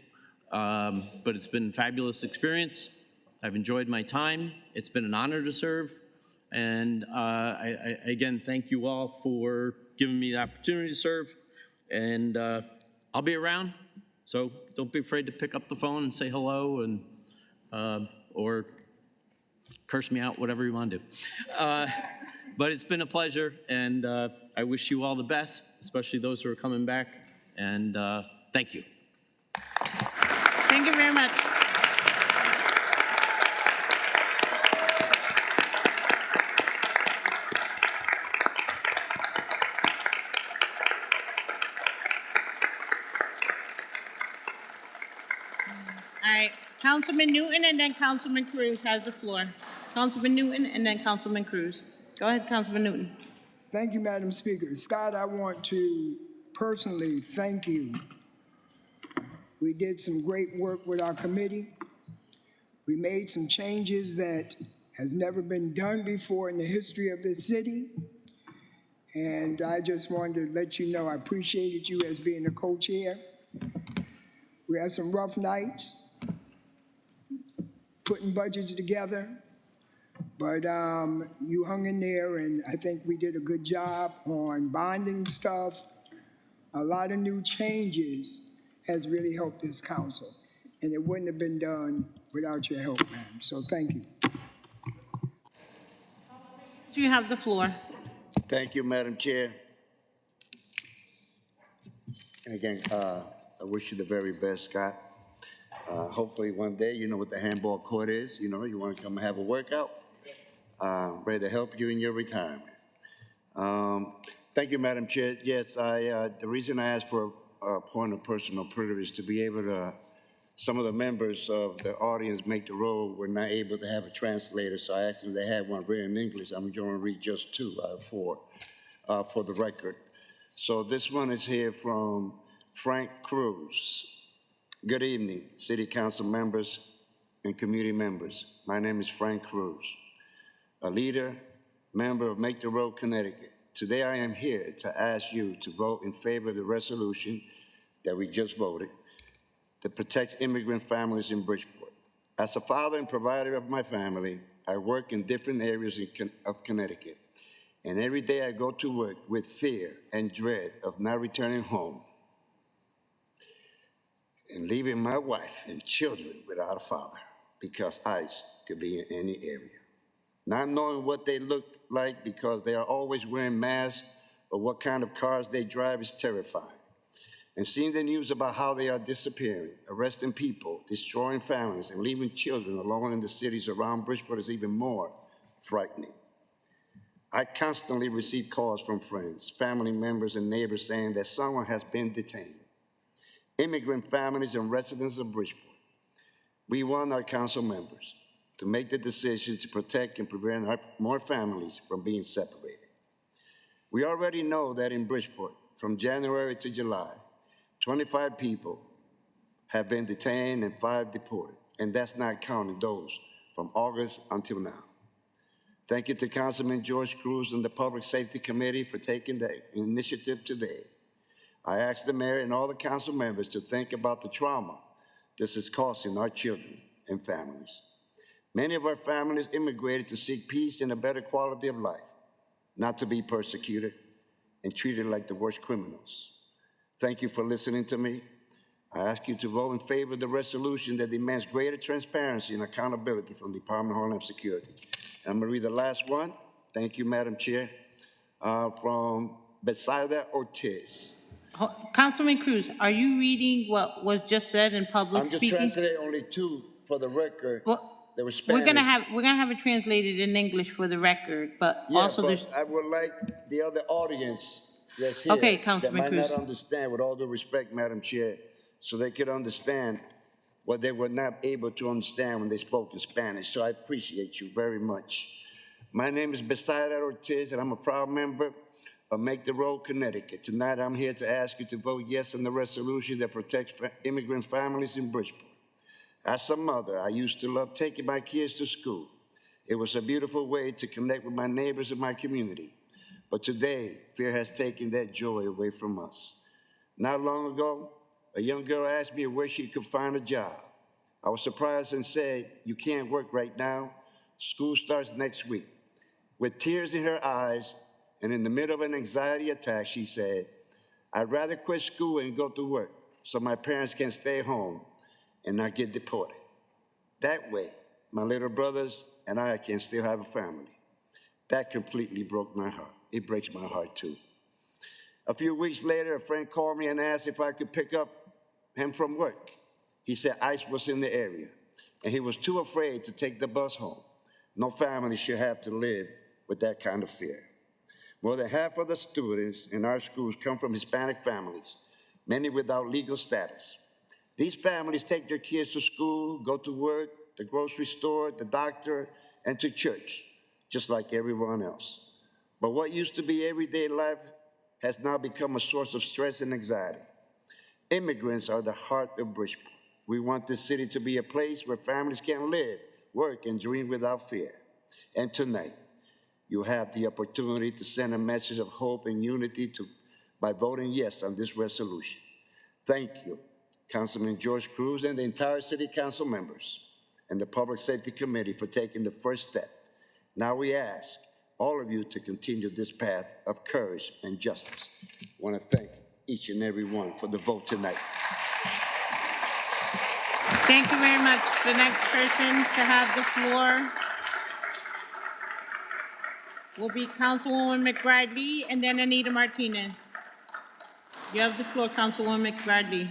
but it's been a fabulous experience. I've enjoyed my time. It's been an honor to serve. And I again, thank you all for giving me the opportunity to serve. And I'll be around, so don't be afraid to pick up the phone and say hello and or curse me out, whatever you want to do. But it's been a pleasure, and I wish you all the best, especially those who are coming back, and thank you. Thank you very much. All right, Councilman Newton and then Councilman Cruz has the floor. Councilman Newton and then Councilman Cruz. Go ahead, Councilman Newton. Thank you, Madam Speaker. Scott, I want to personally thank you. We did some great work with our committee. We made some changes that has never been done before in the history of this city. And I just wanted to let you know I appreciated you as being the co-chair. We had some rough nights putting budgets together, but you hung in there, and I think we did a good job on bonding stuff. A lot of new changes has really helped this council, and it wouldn't have been done without your help, ma'am. So thank you. You have the floor. Thank you, Madam Chair. And again, I wish you the very best, Scott. Hopefully one day, you know what the handball court is. You know, you want to come and have a workout. Ready to help you in your retirement. Thank you, Madam Chair. Yes, the reason I asked for a point of personal privilege to be able to, some of the members of the audience make the roll were not able to have a translator, so I asked them if they had one written in English. I'm going to read just two out of four for the record. So this one is here from Frank Cruz. Good evening, City Council members and community members. My name is Frank Cruz, a leader, member of Make the Road Connecticut. Today I am here to ask you to vote in favor of the resolution that we just voted that protects immigrant families in Bridgeport. As a father and provider of my family, I work in different areas of Connecticut. And every day I go to work with fear and dread of not returning home and leaving my wife and children without a father because ICE could be in any area. Not knowing what they look like because they are always wearing masks or what kind of cars they drive is terrifying. And seeing the news about how they are disappearing, arresting people, destroying families, and leaving children alone in the cities around Bridgeport is even more frightening. I constantly receive calls from friends, family members, and neighbors saying that someone has been detained. Immigrant families and residents of Bridgeport, we want our council members to make the decision to protect and prevent more families from being separated. We already know that in Bridgeport, from January to July, 25 people have been detained and 5 deported, and that's not counting those from August until now. Thank you to Councilman George Cruz and the Public Safety Committee for taking the initiative today. I ask the mayor and all the council members to think about the trauma this is causing our children and families. Many of our families immigrated to seek peace and a better quality of life, not to be persecuted and treated like the worst criminals. Thank you for listening to me. I ask you to vote in favor of the resolution that demands greater transparency and accountability from the Department of Homeland Security. And I'm going to read the last one. Thank you, Madam Chair. From Besaida Ortiz. Councilman Cruz, are you reading what was just said in public I'm just speaking? translating only two for the record. Well, They were Spanish. we're gonna have it translated in English for the record, but Yeah, also but there's. I would like the other audience that's here Okay, that Councilman might Cruz. not understand, with all due respect, Madam Chair, so they could understand what they were not able to understand when they spoke in Spanish. So I appreciate you very much. My name is Besaida Ortiz, and I'm a proud member of Make the Road Connecticut. Tonight, I'm here to ask you to vote yes on the resolution that protects immigrant families in Bridgeport. As a mother, I used to love taking my kids to school. It was a beautiful way to connect with my neighbors in my community. But today, fear has taken that joy away from us. Not long ago, a young girl asked me where she could find a job. I was surprised and said, "You can't work right now. School starts next week." With tears in her eyes and in the middle of an anxiety attack, she said, "I'd rather quit school and go to work. so my parents can stay home and not get deported. That way, my little brothers and I can still have a family. That completely broke my heart. It breaks my heart too. A few weeks later, a friend called me and asked if I could pick up him from work. He said ICE was in the area, and he was too afraid to take the bus home. No family should have to live with that kind of fear. More than half of the students in our schools come from Hispanic families, many without legal status. These families take their kids to school, go to work, the grocery store, the doctor, and to church, just like everyone else. But what used to be everyday life has now become a source of stress and anxiety. Immigrants are the heart of Bridgeport. We want this city to be a place where families can live, work, and dream without fear. And tonight, you have the opportunity to send a message of hope and unity by voting yes on this resolution. Thank you, Councilman George Cruz and the entire City Council members and the Public Safety Committee for taking the first step. Now we ask all of you to continue this path of courage and justice. I want to thank each and every one for the vote tonight. Thank you very much. The next person to have the floor will be Councilwoman McBradley and then Anita Martinez. You have the floor, Councilwoman McBradley.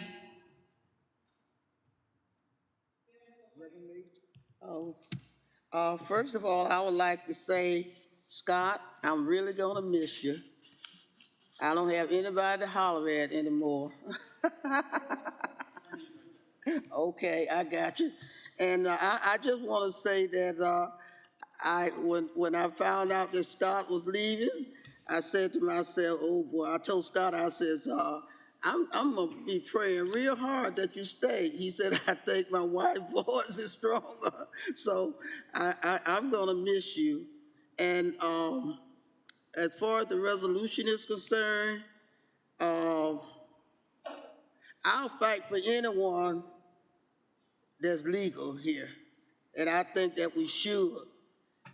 First of all, I would like to say, Scott, I'm really gonna miss you. I don't have anybody to holler at anymore. Okay, I got you. And I just want to say that when I found out that Scott was leaving, I said to myself, oh boy, I told Scott, I said, I'm gonna be praying real hard that you stay. He said, I think my wife's voice is stronger. So I'm gonna miss you. And as far as the resolution is concerned, I'll fight for anyone that's legal here. And I think that we should.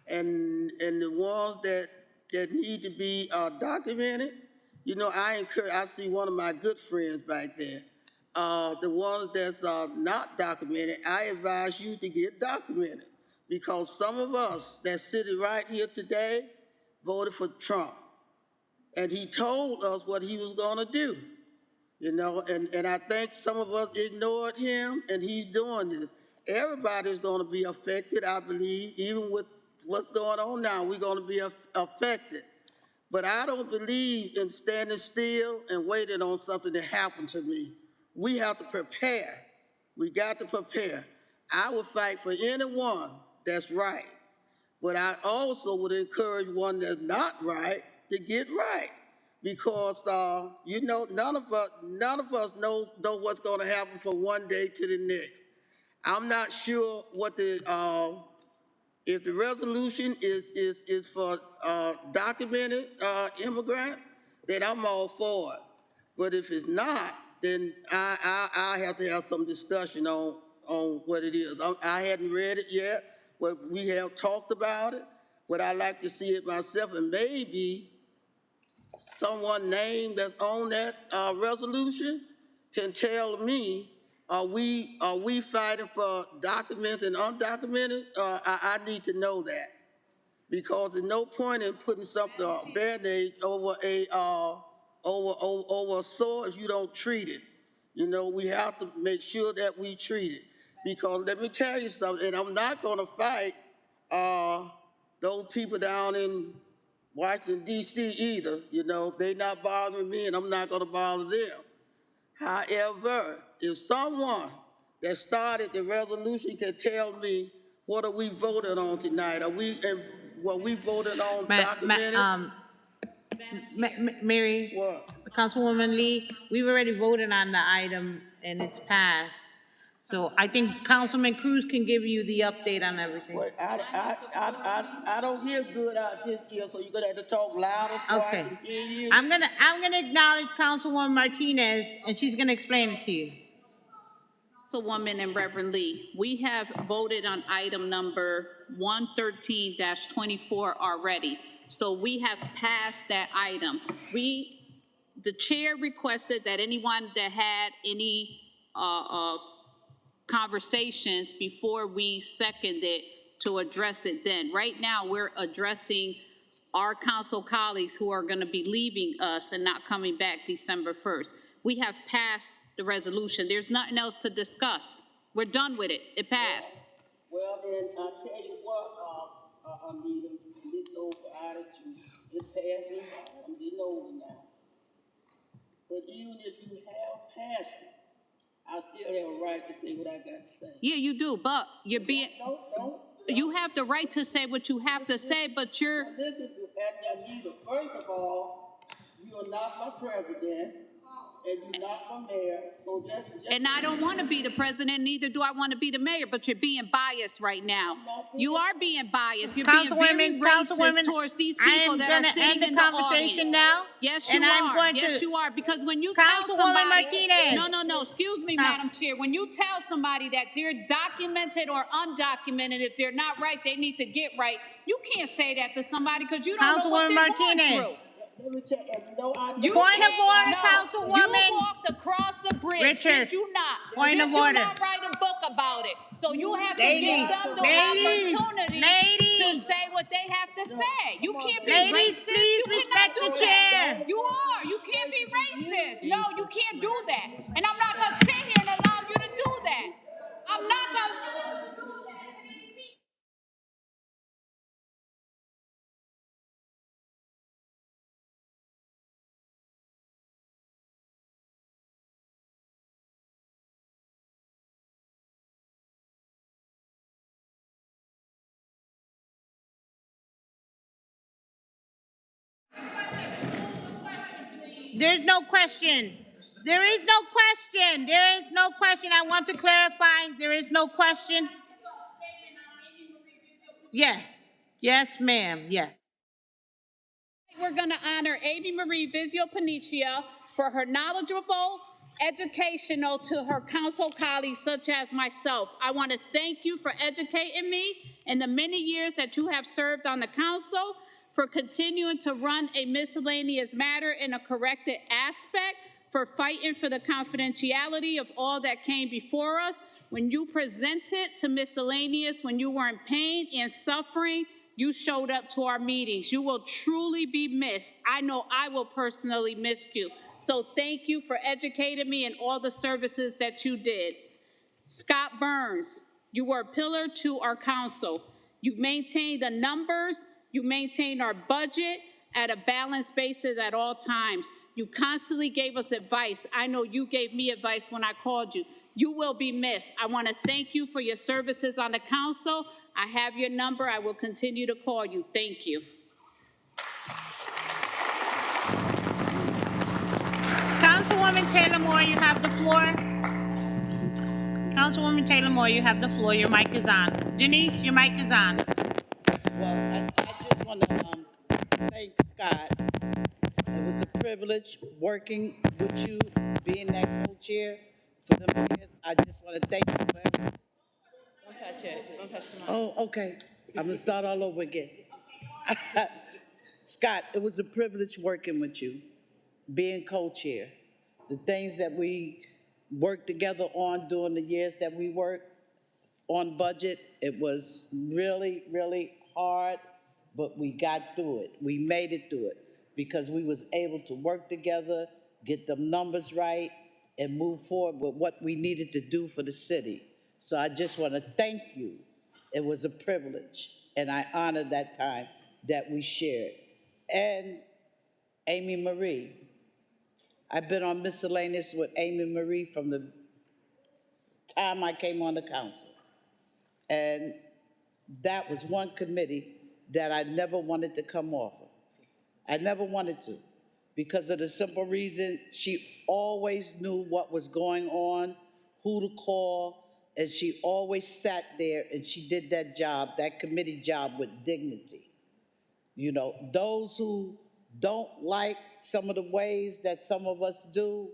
And the ones that need to be documented, you know, I see one of my good friends back there. The ones that's not documented, I advise you to get documented because some of us that's sitting right here today voted for Trump. And he told us what he was gonna do. You know, and I think some of us ignored him, and he's doing this. Everybody's going to be affected, I believe, even with what's going on now, we're going to be affected. But I don't believe in standing still and waiting on something to happen to me. We have to prepare. We got to prepare. I would fight for anyone that's right, but I also would encourage one that's not right to get right. Because you know, none of us know what's going to happen from one day to the next. I'm not sure what if the resolution is for documented immigrant, then I'm all for it. But if it's not, then I have to have some discussion on what it is. I hadn't read it yet, but we have talked about it. But I like to see it myself, and maybe someone named that's on that resolution can tell me, are we fighting for documented and undocumented? I need to know that because there's no point in putting something Band-Aid over a sore if you don't treat it. You know, we have to make sure that we treat it because let me tell you something, and I'm not going to fight those people down in Washington, D.C. either. You know, they not bothering me and I'm not going to bother them. However, if someone that started the resolution can tell me what are we voting on tonight? Are we, what we voted on documented? Mary, What? Councilwoman Lee, we've already voted on the item and it's passed. So I think Councilman Cruz can give you the update on everything. Wait, I don't hear good out this ear, so you're gonna have to talk louder so I can hear you. I'm gonna acknowledge Councilwoman Martinez and she's gonna explain it to you. So Woman and Reverend Lee, we have voted on item number 113-24 already. So we have passed that item. the chair requested that anyone that had any conversations before we seconded to address it then. Right now, we're addressing our council colleagues who are going to be leaving us and not coming back December 1st. We have passed the resolution. There's nothing else to discuss. We're done with it. It passed. Well, then, I tell you what, Anita, this old attitude, it passed me by. I'm getting older now. But even if you have passed it, I still have a right to say what I got to say. Yeah, you do, but you're being, you have the right to say what you have to say, but you're, Now, listen, Anita, first of all, you are not my president, and you're not my mayor, so just and I don't want to be the president, neither do I want to be the mayor, but you're being biased right now. You are being biased. You're being very racist towards these people that are sitting in the audience. Now. Yes, And you I'm are. going Yes, to- you are. Because when you tell Councilwoman somebody, Martinez. no, excuse me, Madam Chair. When you tell somebody that they're documented or undocumented, if they're not right, they need to get right. You can't say that to somebody because you don't know what Councilwoman they're Martinez. going through. let me tell you, no, I You Point of can't- order, no, Councilwoman. You walked across the bridge, Richard, did you not? point did of you order. not write a book about it? So you have to Ladies, give them the ladies, opportunity to ladies. say what they have to say. You can't be Ladies, racist. please You respect cannot do the chair. that. You are. You can't be racist. No, you can't do that. And I'm not going to sit here and allow you to do that. I'm not going to do that. There's no question. There is no question. There is no question. I want to clarify. There is no question. Yes. Yes, ma'am. Yes. We're going to honor Amy Marie Vizio Panicia for her knowledgeable, educational to her council colleagues such as myself. I want to thank you for educating me in the many years that you have served on the council, for continuing to run a miscellaneous matter in a corrected aspect, for fighting for the confidentiality of all that came before us. When you presented to miscellaneous, when you were in pain and suffering, you showed up to our meetings. You will truly be missed. I know I will personally miss you. So thank you for educating me in all the services that you did. Scott Burns, you were a pillar to our council. You maintained the numbers, you maintained our budget at a balanced basis at all times. You constantly gave us advice. I know you gave me advice when I called you. You will be missed. I want to thank you for your services on the council. I have your number. I will continue to call you. Thank you. Councilwoman Taylor Moore, you have the floor. Councilwoman Taylor Moore, you have the floor. Your mic is on. Denise, your mic is on. Well, I just want to thank Scott. It was a privilege working with you, being that co-chair for them years. I just want to thank you for everything. Don't touch it. Don't touch the mic. Oh, okay. I'm going to start all over again. Scott, it was a privilege working with you, being co-chair. The things that we worked together on during the years that we worked on budget, it was really, really hard, but we got through it. We made it through it because we was able to work together, get the numbers right, and move forward with what we needed to do for the city. So I just want to thank you. It was a privilege, and I honor that time that we shared. And Amy Marie, I've been on miscellaneous with Amy Marie from the time I came on the council. And that was one committee that I never wanted to come off of. I never wanted to, because of the simple reason she always knew what was going on, who to call, and she always sat there and she did that job, that committee job, with dignity. You know, those who don't like some of the ways that some of us do,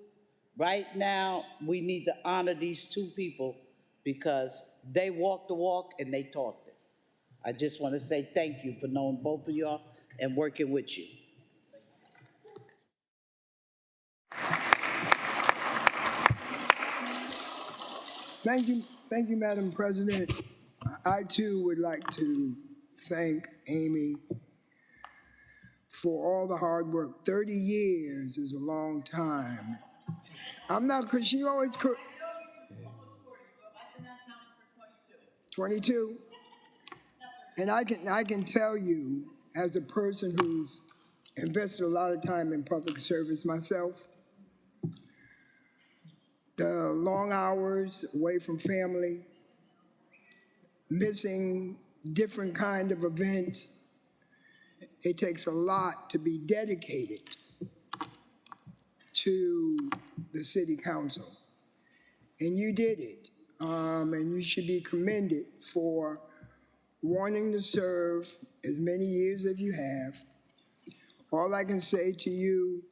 right now, we need to honor these two people because they walk the walk and they talk it. I just want to say thank you for knowing both of y'all and working with you. Thank you, Madam President. I too would like to thank Amy for all the hard work. 30 years is a long time. I'm not, because she always, 22. And I can tell you, as a person who's invested a lot of time in public service myself, the long hours away from family, missing different kind of events, it takes a lot to be dedicated to the city council. And you did it. And you should be commended for wanting to serve as many years as you have. All I can say to you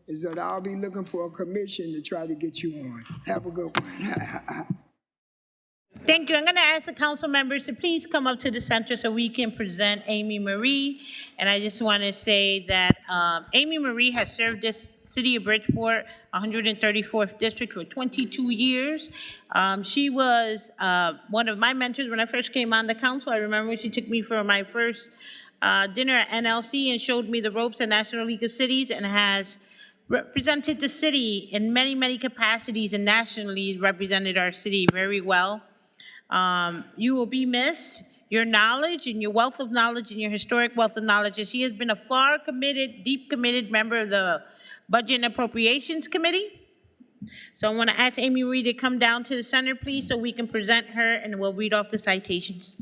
is that I'll be looking for a commission to try to get you on. Have a good one. Thank you. I'm going to ask the council members to please come up to the center so we can present Amy Marie. And I just want to say that Amy Marie has served this city of Bridgeport, 134th district, for 22 years. She was one of my mentors when I first came on the council. I remember she took me for my first dinner at NLC and showed me the ropes at National League of Cities, and has represented the city in many, many capacities, and nationally represented our city very well. You will be missed. Your knowledge and your wealth of knowledge and your historic wealth of knowledge. And she has been a far committed, deep committed member of the Budget and Appropriations Committee. So I want to ask Amy Marie to come down to the center, please, so we can present her and we'll read off the citations.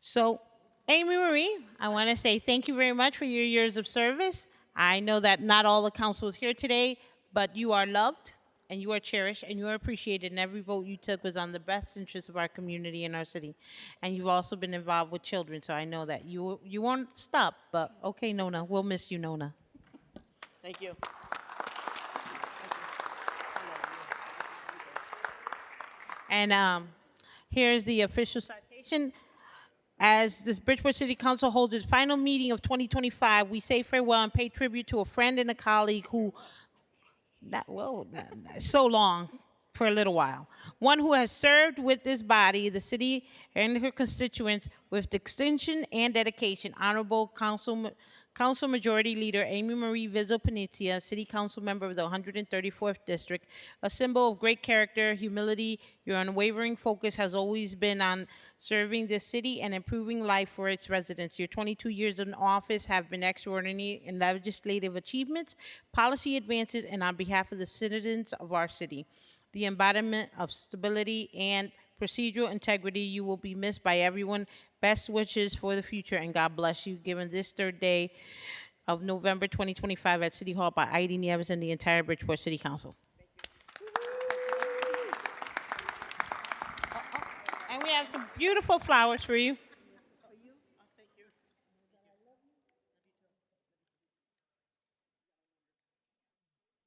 So, Amy Marie, I want to say thank you very much for your years of service. I know that not all the council is here today, but you are loved and you are cherished and you are appreciated, and every vote you took was on the best interest of our community and our city. And you've also been involved with children, so I know that you won't stop, but okay, Nona, we'll miss you, Nona. Thank you. And here's the official citation. As this Bridgeport City Council holds its final meeting of 2025, we say farewell and pay tribute to a friend and a colleague who, so long, for a little while. One who has served with this body, the city, and her constituents with distinction and dedication. Honorable Council Majority Leader Amy Marie Vizzo-Panitia, City Council member of the 134th District, a symbol of great character, humility. Your unwavering focus has always been on serving this city and improving life for its residents. Your 22 years in office have been extraordinary in legislative achievements, policy advances, and on behalf of the citizens of our city. The embodiment of stability and procedural integrity. You will be missed by everyone. Best wishes for the future, and God bless you. Given this third day of November 2025 at City Hall by Heidi Nieves and the entire Bridgeport City Council. And we have some beautiful flowers for you. You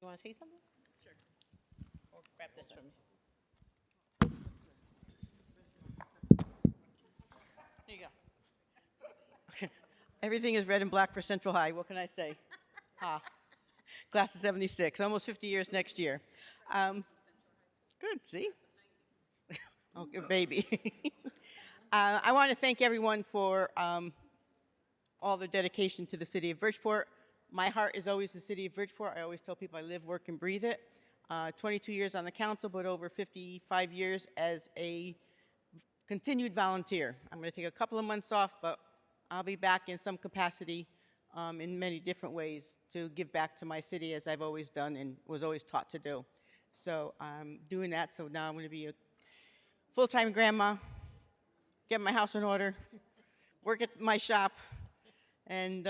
want to say something? Sure. Or grab this from me. There you go. Everything is red and black for Central High. What can I say? Class of 76, almost 50 years next year. Good, see? Okay, baby. I want to thank everyone for all their dedication to the city of Bridgeport. My heart is always the city of Bridgeport. I always tell people I live, work, and breathe it. 22 years on the council, but over 55 years as a continued volunteer. I'm going to take a couple of months off, but I'll be back in some capacity in many different ways to give back to my city, as I've always done and was always taught to do. So I'm doing that, so now I'm going to be a full-time grandma, get my house in order, work at my shop, and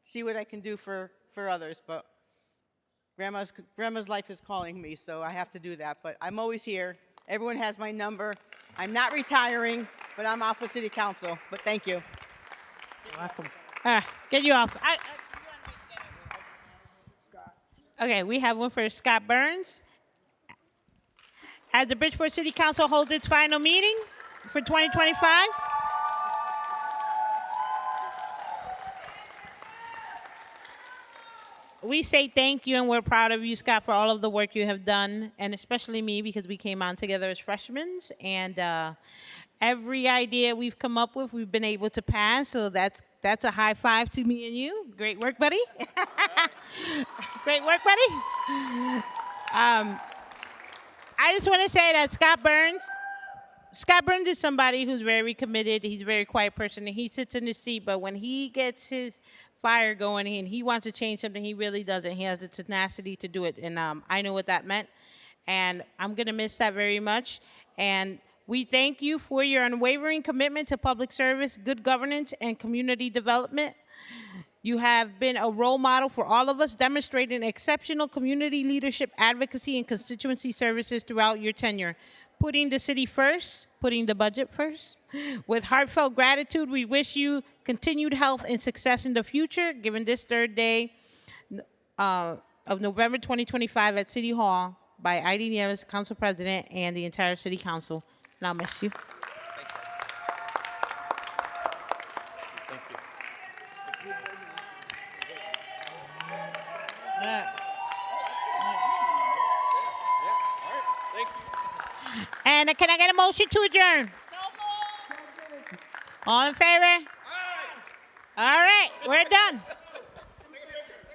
see what I can do for others. But grandma's life is calling me, so I have to do that. But I'm always here. Everyone has my number. I'm not retiring, but I'm off of City Council. But thank you. You're welcome. Get you off. Okay, we have one for Scott Burns. As the Bridgeport City Council holds its final meeting for 2025. We say thank you and we're proud of you, Scott, for all of the work you have done, and especially me because we came on together as freshmen. And every idea we've come up with, we've been able to pass. So that's a high five to me and you. Great work, buddy. Great work, buddy. I just want to say that Scott Burns is somebody who's very committed. He's a very quiet person, and he sits in his seat. But when he gets his fire going and he wants to change something, he really does it. He has the tenacity to do it, and I know what that meant. And I'm going to miss that very much. And we thank you for your unwavering commitment to public service, good governance, and community development. You have been a role model for all of us, demonstrating exceptional community leadership, advocacy, and constituency services throughout your tenure. Putting the city first, putting the budget first. With heartfelt gratitude, we wish you continued health and success in the future, given this third day of November 2025 at City Hall by I.D. Nieves, Council President, and the entire City Council. And I'll miss you. And can I get a motion to adjourn? All in favor? All right, we're done.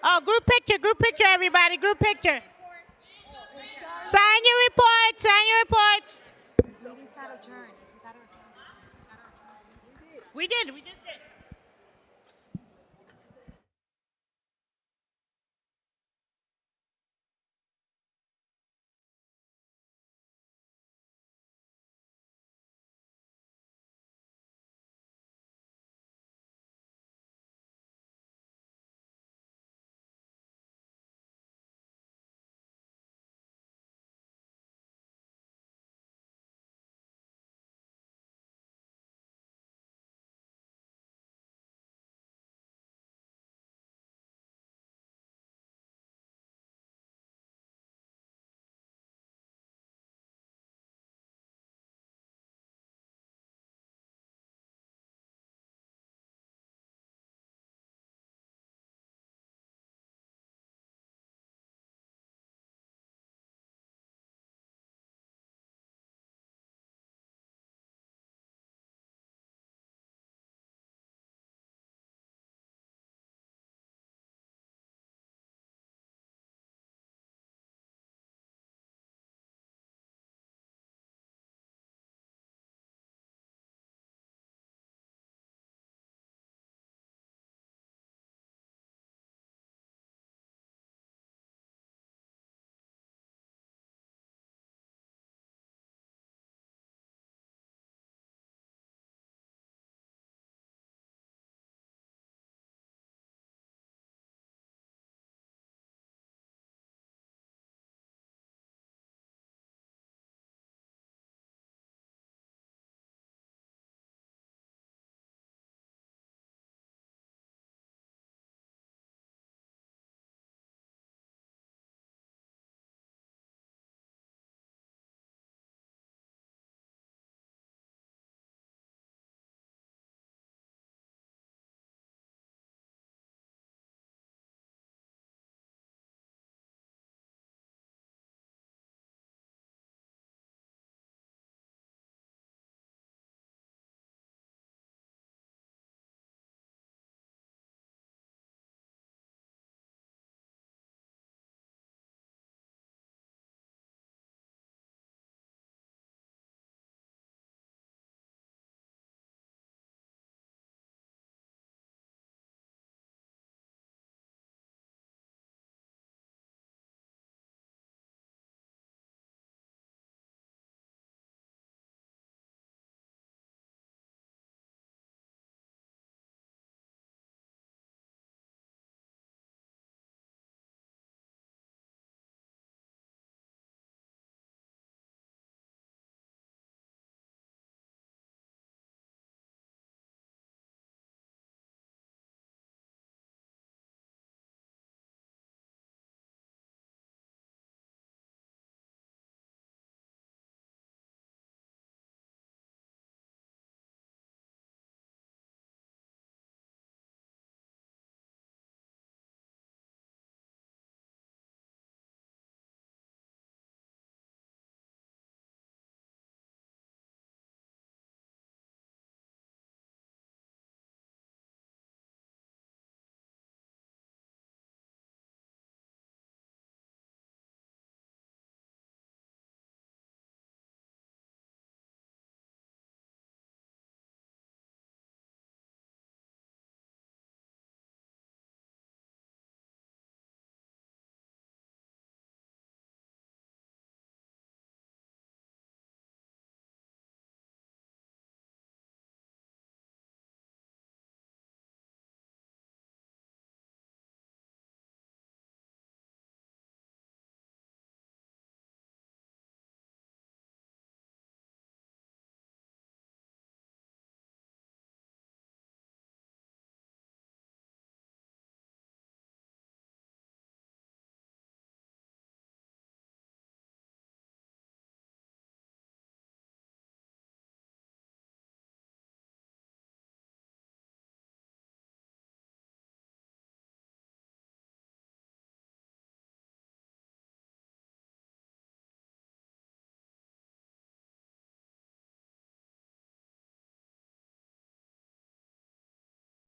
Oh, group picture, everybody, group picture. Sign your reports, sign your reports. We did, we just did.